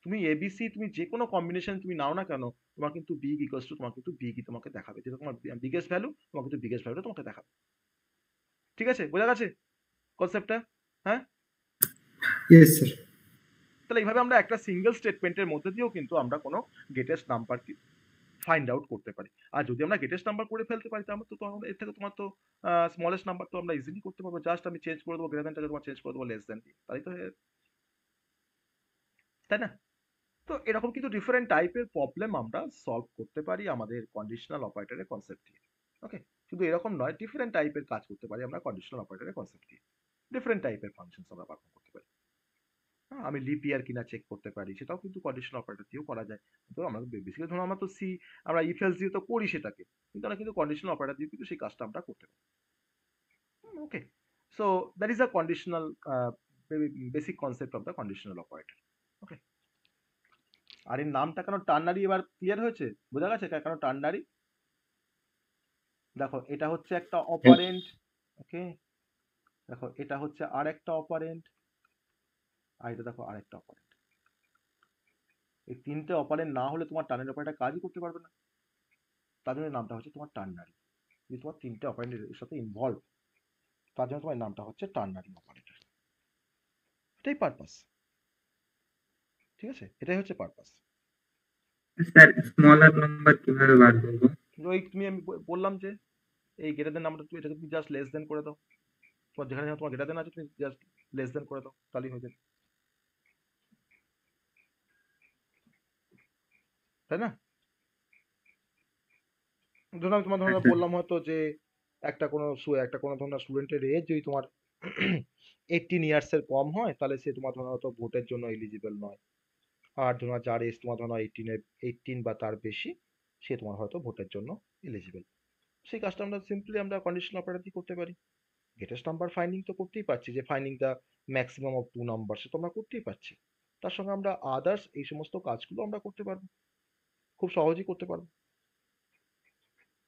তুমি এবিসি তুমি যে কোনো কম্বিনেশন তুমি নাও না কেন, তোমার কিন্তু বিগ ইকুয়ালস টু তোমার কিন্তু বিগই তোমাকে দেখাবে, যেটা তোমার বিগেস্ট ভ্যালু তোমার কিন্তু বিগেস্ট ভ্যালুটা তোমাকে দেখাবে, ঠিক আছে, বোঝা গেছে কনসেপ্টটা, হ্যাঁ। Yes sir. তাহলে এইভাবে আমরা একটা সিঙ্গেল স্টেটমেন্টের মধ্যে দিয়েও কিন্তু আমরা কোনো গ্রেটেস্ট নাম্বার ফাইন্ড আউট করতে পারি, আর যদি আমরা গ্রেটেস্ট নাম্বার করে ফেলতে পারি তাহলে তো তখন এর থেকে তোমার তো স্মলেস্ট নাম্বার তো আমরা ইজিলি করতে পারবো, জাস্ট আমি চেঞ্জ করে দেবো গ্রেটার দেনটাকে তোমার চেঞ্জ করে দেবো লেস দেন দিয়ে, তাই তো, তাই না। তো এরকম কিন্তু ডিফারেন্ট টাইপের প্রবলেম আমরা সলভ করতে পারি আমাদের কন্ডিশনাল অপারেটরের কনসেপ্ট দিয়ে। ওকে, শুধু এরকম নয়, ডিফারেন্ট টাইপের কাজ করতে পারি আমরা কন্ডিশনাল অপারেটরের কনসেপ্ট দিয়ে, ডিফারেন্ট টাইপের ফাংশনস আমরা পারফর্ম করতে পারি। আমি লিপ ইয়ার কিনা চেক করতে পারি, সেটাও কিন্তু কন্ডিশনাল অপারেটর দিয়েও করা যায়। তো আমরা বেসিক্যালি ধরুন আমরা তো আমরা ইফ এলস দিয়ে তো করি সেটাকে, কিন্তু আমরা কিন্তু কন্ডিশনাল অপারেটর দিয়ে কিন্তু সেই কাজটা আমরা করতে পারি। Okay, so that is a conditional basic concept of the conditional operator. Okay, আর এর নামটা কেন টার্নারি এবার ক্লিয়ার হয়েছে, বোঝা গেছে কেন টার্নারি। দেখো এটা হচ্ছে একটা অপারেন্ট, ওকে, দেখো এটা হচ্ছে আর একটা অপারেন্ট, আর এটা দেখো আরেকটা অপারেন্ট। এই তিনটে অপারেন্ট না হলে তোমার টার্নারি অপারেটর কাজই করতে পারবে না। তার জন্য নামটা হচ্ছে তোমার টার্নারি। যদি তোমার তিনটে অপারেটরের সাথে ইনভলভ, তার জন্য তোমার নামটা হচ্ছে টার্নারি অপারেটর। এটাই পারপাস, ঠিক আছে, এটাই হচ্ছে পারপাস। স্যার স্মলার নাম্বার কিভাবে বার করবো? ওই তুমি আমি বললাম যে এই গ্রেটার দেন নাম্বারটা তুমি এটাকে তুমি জাস্ট লেস দেন করে দাও, তোমার যেখানে তোমার গ্রেটার দেন আছে তুমি জাস্ট লেস দেন করে দাও, তাহলেই হয়ে যাবে, তাই না? ধরুন আমি তোমার ধরুন বললাম হয়তো যে একটা কোনো ধরনের স্টুডেন্টের এজ যদি তোমার 18 ইয়ার্সের কম হয়, তাহলে সে তোমার ধরো হয়তো ভোটের জন্য এলিজিবল নয়। আর ধরো যার এজ তোমার ধরো 18 বা তার বেশি, সে তোমার হয়তো ভোটের জন্য এলিজিবল। সেই কাজটা আমরা সিম্পলি আমরা কন্ডিশনাল অপারেটর দিয়ে করতে পারি। গ্রেটেস্ট নাম্বার ফাইন্ডিং তো করতেই পারছি, যে finding the maximum of 2 number, সে তো আমরা করতেই পারছি। তার সঙ্গে আমরা আদার্স এই সমস্ত কাজগুলো আমরা করতে পারবো, খুব সহজেই করতে পারবো,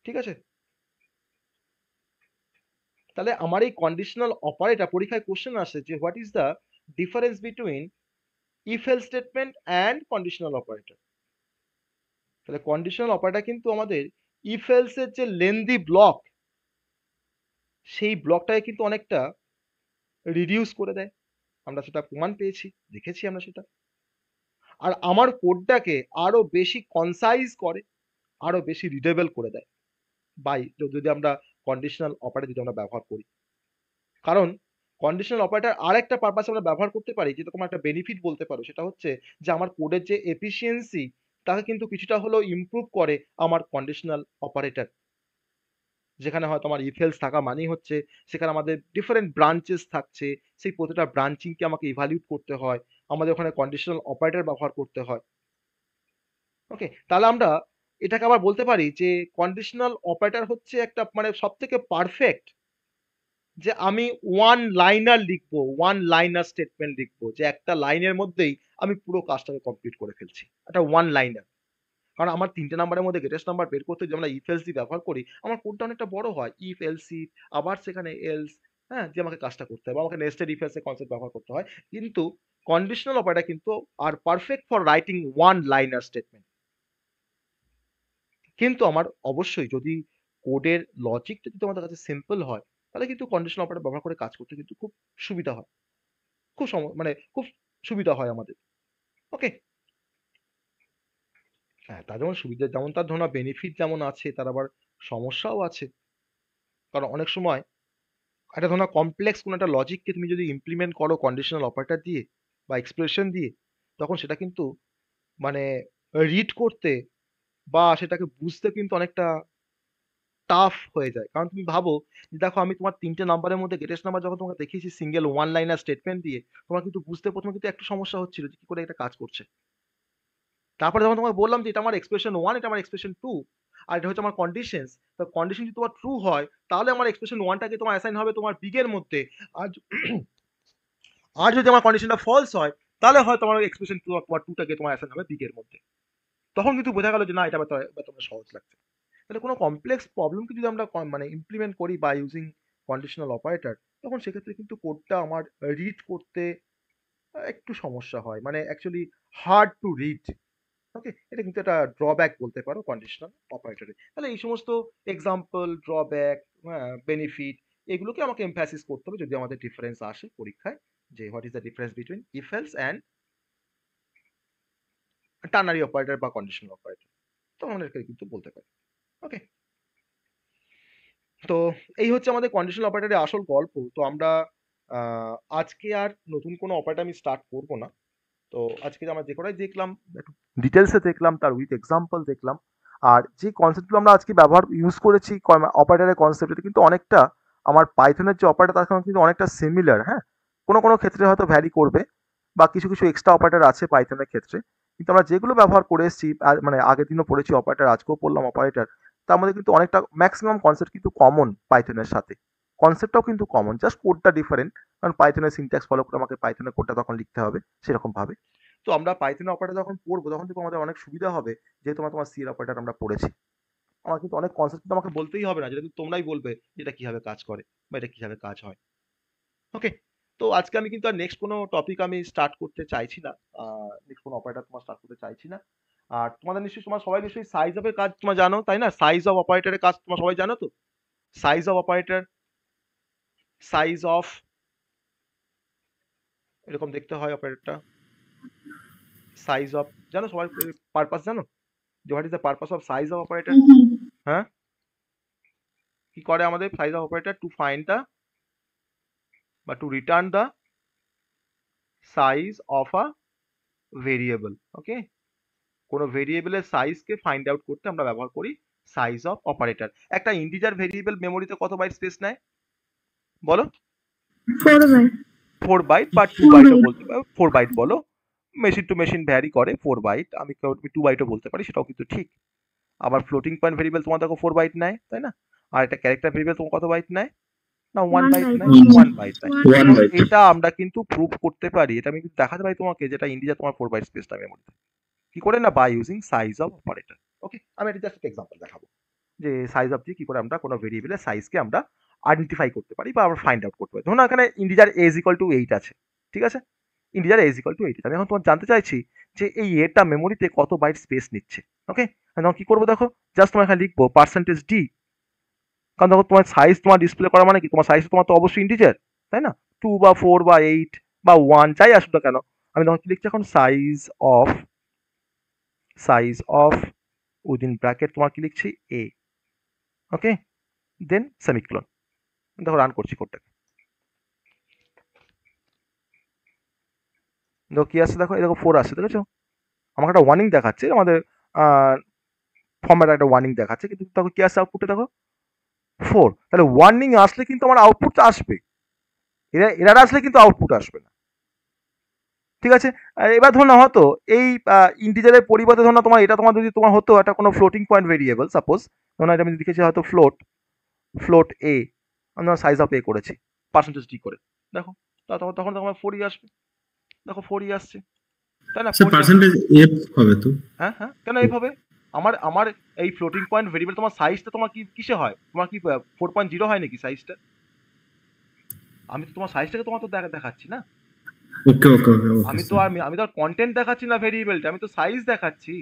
ঠিক আছে? তাহলে আমার এই কন্ডিশনাল অপারেটর পরীক্ষায় কোশ্চেন আসে যে what is the difference between if else statement and conditional operator. তাহলে কন্ডিশনাল অপারেটর কিন্তু আমাদের ইফ এলস এর যে লেন্দি ব্লক, সেই ব্লকটাকে কিন্তু অনেকটা রিডিউস করে দেয়, আমরা সেটা প্রমাণ পেয়েছি, দেখেছি আমরা সেটা। আর আমার কোডটাকে আরো বেশি কনসাইজ করে, আরো বেশি রিডেবল করে দেয় বাই যদি আমরা কন্ডিশনাল অপারেটর যদি আমরা ব্যবহার করি। কারণ কন্ডিশনাল অপারেটর আর একটা পারপাসে আমরা ব্যবহার করতে পারি, যেটা তোমার একটা বেনিফিট বলতে পারো, সেটা হচ্ছে যে আমার কোডের যে এফিসিয়েন্সি তাকে কিন্তু কিছুটা হলেও ইমপ্রুভ করে আমার কন্ডিশনাল অপারেটর। যেখানে হয়তো আমার ইফেলস থাকা মানেই হচ্ছে সেখানে আমাদের ডিফারেন্ট ব্রাঞ্চেস থাকছে, সেই প্রতিটা ব্রাঞ্চিংকে আমাকে ইভ্যালুয়েট করতে হয়, আমাদের ওখানে কন্ডিশনাল অপারেটর ব্যবহার করতে হয়। ওকে, তাহলে আমরা এটাকে আবার বলতে পারি যে কন্ডিশনাল অপারেটর হচ্ছে একটা মানে সব থেকে পারফেক্ট, যে আমি ওয়ান লাইনার লিখবো, ওয়ান লাইনার স্টেটমেন্ট লিখবো, যে একটা লাইনের মধ্যেই আমি পুরো কাজটাকে কমপ্লিট করে ফেলছি, একটা ওয়ান লাইনার। কারণ আমার তিনটে নাম্বারের মধ্যে গ্রেটেস্ট নাম্বার বের করতে যে আমরা ইফ এলস ব্যবহার করি, আমার কোডটা অনেকটা বড় হয়, ইফ এলস ইফ আবার সেখানে এলস, হ্যাঁ, যে আমাকে কাজটা করতে হয় বা আমাকে নেস্টেড ইফ এলস এর কনসেপ্ট ব্যবহার করতে হয়। কিন্তু কন্ডিশনাল অপারেটর কিন্তু আর perfect for writing one liner statement. কিন্তু আমার অবশ্যই যদি কোডের লজিকটা যদি আমাদের কাছে সিম্পল হয়, তাহলে কিন্তু কন্ডিশনাল অপারেটর ব্যবহার করে কাজ করতে কিন্তু খুব সুবিধা হয়, মানে খুব সুবিধা হয় আমাদের। ওকে, হ্যাঁ, তার যেমন সুবিধা, যেমন তার ধরুন বেনিফিট যেমন আছে, তার আবার সমস্যাও আছে। কারণ অনেক সময় একটা ধরুন কমপ্লেক্স কোনো একটা লজিককে তুমি যদি ইমপ্লিমেন্ট করো কন্ডিশনাল অপারেটর দিয়ে বা এক্সপ্রেশন দিয়ে, তখন সেটা কিন্তু মানে রিড করতে বা সেটাকে বুঝতে কিন্তু অনেকটা টাফ হয়ে যায়। কারণ তুমি ভাবো যে দেখো আমি তোমার তিনটে নাম্বারের মধ্যে গ্রেটেস্ট নাম্বার যখন তোমাকে দেখিয়েছি সিঙ্গেল ওয়ান লাইনার স্টেটমেন্ট দিয়ে, তোমার কিন্তু বুঝতে প্রথমে কিন্তু একটু সমস্যা হচ্ছিল যে কি করে এটা কাজ করছে। তারপরে যখন তোমাকে বললাম যে এটা আমার এক্সপ্রেশন ওয়ান, এটা আমার এক্সপ্রেশন টু, আর এটা হচ্ছে আমার কন্ডিশনস, তো কন্ডিশন যদি তোমার ট্রু হয়, তাহলে আমার এক্সপ্রেশন ওয়ানটাকে তোমার অ্যাসাইন হবে তোমার বিগের মধ্যে, আর আর যদি আমার কন্ডিশনটা ফলস হয়, তাহলে হয় তোমার এক্সপ্রেশন তোমার টুটাকে তোমার অ্যাসাইন হবে বিগের মধ্যে। তখন কিন্তু বোঝা গেল যে না, এটা তোমার সহজ লাগছে। তাহলে কোনো কমপ্লেক্স প্রবলেমকে যদি আমরা মানে ইমপ্লিমেন্ট করি বাই ইউজিং কন্ডিশনাল অপারেটর, তখন সেক্ষেত্রে কিন্তু কোডটা আমার রিড করতে একটু সমস্যা হয়, মানে অ্যাকচুয়ালি হার্ড টু রিড। ওকে, এটা কিন্তু একটা ড্রব্যাক বলতে পারো কন্ডিশনাল অপারেটরে। তাহলে এই সমস্ত এক্সাম্পল, ড্রব্যাক, বেনিফিট, এগুলোকে আমাকে এমফ্যাসিস করতে হবে যদি আমাদের ডিফারেন্স আসে পরীক্ষায়, যে what is the difference between if else and ternary operator বা কন্ডিশনাল অপারেটর, তখন আমরা এটাকে কিন্তু বলতে পারি। ওকে, তো এই হচ্ছে আমাদের কন্ডিশনাল অপারেটরের আসল গল্প। তো আমরা আজকে আর নতুন কোনো অপারেটর আমি স্টার্ট করব না। তো আজকে আমরা যে কটাই দেখলাম একটু ডিটেলসে দেখলাম, তার উইথ এক্সাম্পল দেখলাম, আর যে কনসেপ্টগুলো আমরা আজকে ইউজ করেছি অপারেটরের কনসেপ্ট, এটা কিন্তু অনেকটা আমার পাইথনের যে অপারেটর তার সঙ্গে কিন্তু অনেকটা সিমিলার। হ্যাঁ, কোনো কোনো ক্ষেত্রে হয়তো ভ্যারি করবে বা কিছু কিছু এক্সট্রা অপারেটর আছে পাইথনের ক্ষেত্রে, কিন্তু আমরা যেগুলো ব্যবহার করে এসেছি মানে আগের দিনও পড়েছি অপারেটর, আজকেও পড়লাম অপারেটর, তার মধ্যে কিন্তু অনেকটা ম্যাক্সিমাম কনসেপ্ট কিন্তু কমন পাইথনের সাথে, কনসেপ্টটাও কিন্তু কমন, জাস্ট কোডটা ডিফারেন্ট। কারণ পাইথনের সিনট্যাক্স ফলো করে আমাকে পাইথনের কোডটা তখন লিখতে হবে সেরকম ভাবে। তো আমরা পাইথন অপারেটর যখন পড়বো তখন কিন্তু আমাদের অনেক সুবিধা হবে, যেহেতু তোমার সি অপারেটর আমরা পড়েছি। আমার কিন্তু অনেক কনসেপ্ট কিন্তু আমাকে বলতেই হবে না, যেটা কিন্তু তোমরাই বলবে এটা কিভাবে কাজ করে বা এটা কিভাবে কাজ হয়। ওকে, তো আজকে আমি কিন্তু আর নেক্সট কোনো টপিক আমি স্টার্ট করতে চাইছি না, নেক্সট কোনো অপারেটর তোমার স্টার্ট করতে চাইছি না। আর তোমাদের নিশ্চয়ই তোমরা সবাই নিশ্চয়ই সাইজ অফ এর কাজ তোমরা জানো, তাই না? সাইজ অফ অপারেটরের কাজ তোমরা সবাই জানো তো? Size of operator, size of, এরকম দেখতে হয় অপারেটরটা। সাইজ অফ জানো সবাই, পারপাস জানো যে what is the purpose of size of operator? হ্যাঁ, কি করে আমাদের size of operator? To find the বা to return the size of a variable. Okay, কোনো ভেরিয়েবলের সাইজকে ফাইন্ড আউট করতে আমরা ব্যবহার করি সাইজ অফ অপারেটর। একটা ইন্টিজার ভেরিয়েবল মেমোরিতে কত বাইট স্পেস নেয় বলো? 4 বাইট। 4 বাইট বা 2 বাইটও বলতে পারো, 4 বাইট বলো, মেশিন টু মেশিন ভ্যারি করে 4 বাইট, আমি 2 বাইটও বলতে পারি, সেটাও কিন্তু ঠিক। আবার ফ্লোটিং পয়েন্ট ভেরিয়েবল তোমার দেখো 4 বাইট নেয়, তাই না? আর একটা ক্যারেক্টার ভেরিয়েবল তোমার কত বাইট নেয়? না 1 বাইট নেয়, 1 বাইট নেয়। One byte। এটা আমরা কিন্তু প্রুভ করতে পারি, এটা আমি কিন্তু দেখাতে পারি তোমাকে, যেটা ইন্টিজার তোমার 4 বাইট স্পেসটা মেমোরিতে। কি করে না? By using size of operator. Okay, আমি এটা জাস্ট এক্সাম্পল দেখাবো যে সাইজ অফ দিয়ে কি করে আমরা কোনো ভেরিয়েবলের সাইজকে আমরা আইডেন্টিফাই করতে পারি বা আমরা ফাইন্ড আউট করতে পারি। ধরুন এখানে ইন্টিজার a = 8 আছে, ঠিক আছে? ইন্টিজার a = 8, আমি এখন তোমার জানতে চাইছি যে এই এটা মেমোরিতে কত বাইট স্পেস নিচ্ছে। ওকে, আমি কি করবো দেখো, জাস্ট তোমার এখানে লিখবো %d, কারণ দেখো তোমার সাইজ তোমার ডিসপ্লে করা মানে কি, তোমার সাইজ তোমার তো অবশ্যই ইন্টিজার, তাই না? 2 বা 4 বা 8 বা 1 যাই আসুক না কেন, আমি তখন কি লিখছি এখন সাইজ অফ উইদিন ব্র্যাকেট তোমার কি লিখছি a। Okay, then semicolon. দেখো রান করছি কোডটাকে, দেখো কি আসছে, দেখো এই দেখো 4 আসছে, দেখেছো? আমাকে একটা ওয়ার্নিং দেখাচ্ছে, আমাদের ফর্ম্যাট একটা ওয়ার্নিং দেখাচ্ছে, কিন্তু দেখো কি আসছে আউটপুটে, দেখো 4। তাহলে ওয়ার্নিং আসলে কিন্তু আমার আউটপুট আসবে, এরার আসলে কিন্তু আউটপুট আসবে না, ঠিক আছে? এবার ধরো না হয়তো এই ইন্টিজারের পরিবর্তে ধরো না তোমার এটা তোমার যদি তোমার হতো একটা কোনো ফ্লোটিং পয়েন্ট ভেরিয়েবল, সাপোজ ধরো এটা আমি লিখেছি হয়তো ফ্লোট এ, আমি সাইজ অফ এ করেছি %d করে, দেখো তখন তোমার 4ই আসবে, দেখো 4ই আসছে, তাই না? স্যার পার্সেন্টেজ এফ হবে তো? হ্যাঁ হ্যাঁ, কেন এইভাবে? আমার এই ফ্লোটিং পয়েন্ট ভেরিয়েবল তোমার সাইজটা তোমার কি কিসে হয়? তোমার কি 4.0 হয় নাকি সাইজটা? আমি তো তোমার সাইজটাকে তোমার তো দেখাচ্ছি না, ওকে ওকে ওকে আমি তো আর কন্টেন্ট দেখাচ্ছি না ভেরিয়েবলটা, আমি তো সাইজ দেখাচ্ছি।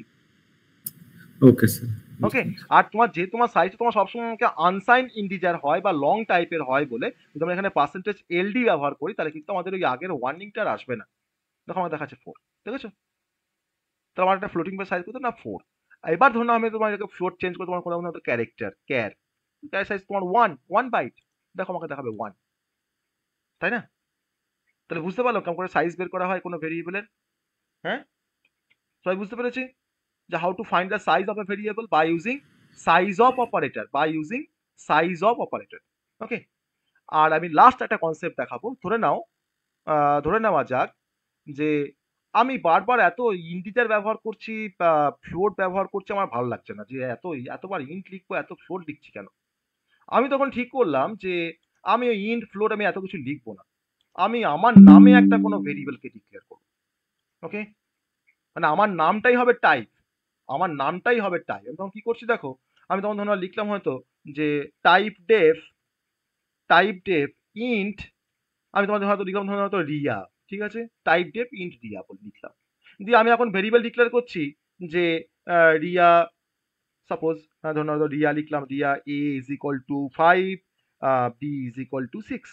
Okay sir. ওকে, আর তোমার সাইজটা তোমার সবসময় আমাকে আনসাইন ইন্টিজার হয় বা লং টাইপের হয় বলে যদি আমরা এখানে %ld ব্যবহার করি, তাহলে কিন্তু আমাদের ওই আগের ওয়ার্নিংটা আর আসবে না। দেখো আমার দেখাচ্ছে 4, দেখেছো? তাহলে আমার একটা ফ্লোটিং পয়েন্ট সাইজ কত না 4। এবার ধরুন আমি তোমার এটাকে ফ্লোট চেঞ্জ করে তোমার কোনো ক্যারেক্টার সাইজ তোমার 1 বাইট, দেখো আমাকে দেখাবে 1, তাই না? তাহলে বুঝতে পারলো কেমন করে সাইজ বের করা হয় কোনো ভেরিয়েবলের? হ্যাঁ, সবাই বুঝতে পেরেছি যে how to find the size of a variable by using size of operator. Okay, আর আমি লাস্ট একটা কনসেপ্ট দেখাবো। ধরে নেওয়া যাক যে আমি বারবার এত ইন্টিজার ব্যবহার করছি, ফ্লোট ব্যবহার করছি, আমার ভালো লাগছে না যে এতবার ইন্ট লিখবো, এত ফ্লোট লিখছি কেন? আমি তখন ঠিক করলাম যে আমি ওই ইন্ট ফ্লোট আমি এত কিছু লিখবো না, আমি আমার নামে একটা কোনো ভেরিয়েবলকে ডিক্লেয়ার করবো। ওকে, মানে আমার নামটাই হবে টাইপ, আমি তখন কি করছি দেখো, আমি তখন ধরো লিখলাম হয়তো যে টাইপ ডেফ ইন্ট, আমি তোমাদের হয়তো লিখলাম ধরো হয়তো রিয়া, ঠিক আছে? টাইপ ডেফ ইন্ট রিয়া বলে লিখলাম, দিয়ে আমি এখন ভেরিয়েবল ডিক্লেয়ার করছি যে রিয়া, সাপোজ ধরুন হয়তো রিয়া লিখলাম, রিয়া a = 5, b = 6।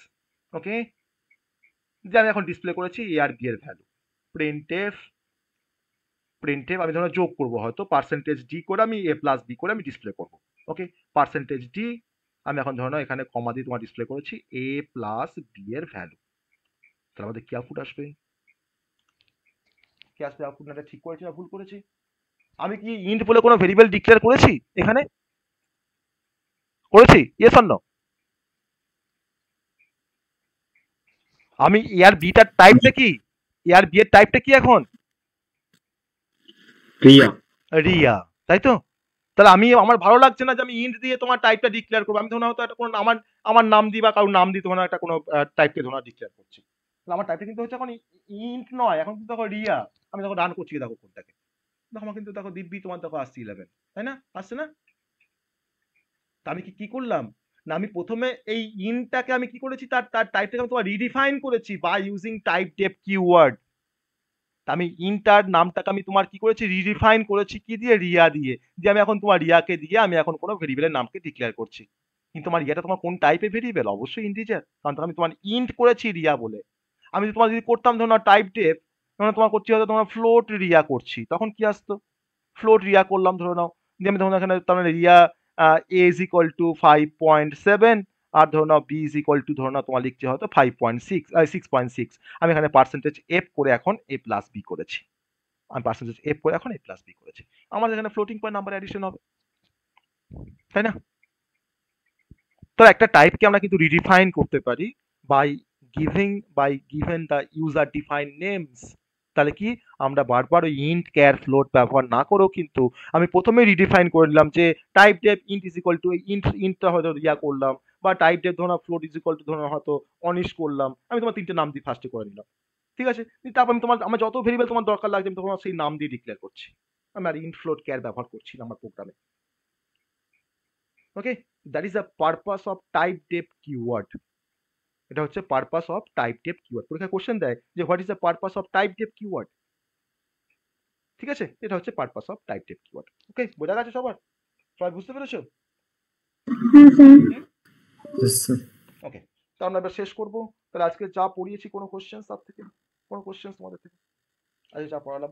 ওকে, যে আমি এখন ডিসপ্লে করেছি a আর b এর ভ্যালু। প্রিন্টএফ আমি ধরো যোগ করবো হয়তো %d করে, আমি a + b করে আমি ডিসপ্লে করবো। ওকে, %d আমি এখন ধরো এখানে কমা দিয়ে তোমার ডিসপ্লে করেছি a + b এর ভ্যালু। তাহলে আমাদের কি আউটপুট আসবে? আউটপুট না ঠিক করেছি না ভুল করেছি? আমি কি ইন্ট বলে কোনো ভেরিয়েবল ডিক্লেয়ার করেছি এখানে? করেছি? Yes or no? আমি এর বিটার টাইপটা কি? এর বি এর টাইপটা কি এখন? রিয়া, তাই তো? তাহলে আমার ভালো লাগছে না যে আমি ইন্ট দিয়ে তোমার টাইপটা ডিক্লেয়ার করবো। আমি ধরুন হয়তো একটা কোনো আমার নাম দিই বা কারোর নাম দিই, তোমার একটা কোনো টাইপকে ধরুন ডিক্লেয়ার করছি, তাহলে আমার টাইপটা কিন্তু হচ্ছে এখন ইন্ট নয়, এখন কিন্তু দেখো রিয়া। আমি দেখো রান করছি, দেখো কোডটাকে দেখো, আমার কিন্তু দেখো দিব্যি তোমার দেখো আসছে 11, তাই না? আসছে না? তা আমি কি করলাম না, আমি প্রথমে এই ইনটাকে আমি কি করেছি, তার টাইপটাকে আমি তোমার রিডিফাইন করেছি by using typedef keyword, আমি ইন্টার নামটাকে আমি তোমার কি করেছি, রিডিফাইন করেছি কি দিয়ে, রিয়া দিয়ে, যে আমি এখন তোমার রিয়াকে দিয়ে আমি এখন কোনো ভেরিয়েবলের নামকে ডিক্লেয়ার করছি। কিন্তু তোমার রিয়াটা তোমার কোন টাইপের ভেরিয়েবল, অবশ্যই ইন্টিজার, কারণ তখন আমি তোমার ইন্ট করেছি রিয়া বলে। আমি তোমার যদি করতাম ধরো না টাইপ ডেপ, তখন তোমার করছি হয়তো তোমার ফ্লোট রিয়া করছি, তখন কি আসতো, ফ্লোট রিয়া করলাম ধরে নাও, যে আমি ধরুন এখানে তার মানে রিয়া এ ইজ ইকুয়াল টু 5.7 আর ধরো নাও বি ইজ ইকুয়াল টু ধরো নাও তোমার লিখছে হয়তো 6.6। আমি এখানে পার্সেন্টেজ এফ করে এখন এ প্লাস বি করেছি, আমি পার্সেন্টেজ এফ করে এখন এ প্লাস বি করেছি, আমাদের এখানে ফ্লোটিং পয়েন্ট নাম্বার অ্যাডিশন হবে, তাই না? তো একটা টাইপকে আমরা কিন্তু রিডিফাইন করতে পারি by given the user define names. তাহলে কি আমরা বারবার ওই ইন্ট ক্যার ফ্লোট ব্যবহার না করেও কিন্তু আমি প্রথমে রিডিফাইন করে নিলাম যে typedef int is equal to ইন্টটা হয়তো রিয়া করলাম, বা টাইপ ডেপ ধরো ফ্লোট ইজ ইকুয়াল টু ধরো হয়তো অনিশ করলাম, আমি তোমার তিনটে নাম দিয়ে ফার্স্টে করে নিলাম, ঠিক আছে? তারপর আমি আমার যত ভেরিয়েবল তোমার দরকার লাগছে আমি তোমার সেই নাম দিয়ে ডিক্লেয়ার করছি, আমি আর ইন্ট ফ্লোট ক্যার ব্যবহার করছি না আমার প্রোগ্রামে। Okay, that is the purpose of typedef keyword. এটা হচ্ছে purpose of typedef keyword. পরীক্ষায় কোশ্চেন দেয় যে what is the purpose of typedef keyword, ঠিক আছে? এটা হচ্ছে purpose of typedef keyword. Okay, বোঝা গেছে সবার? সবাই বুঝতে পেরেছো? Yes, sir. ওকে, তো আমরা এবার শেষ করবো। তাহলে আজকে যা পড়িয়েছি কোনো কোশ্চেন তার থেকে, কোনো কোশ্চেন তোমাদের থেকে আজকে যা পড়ালাম?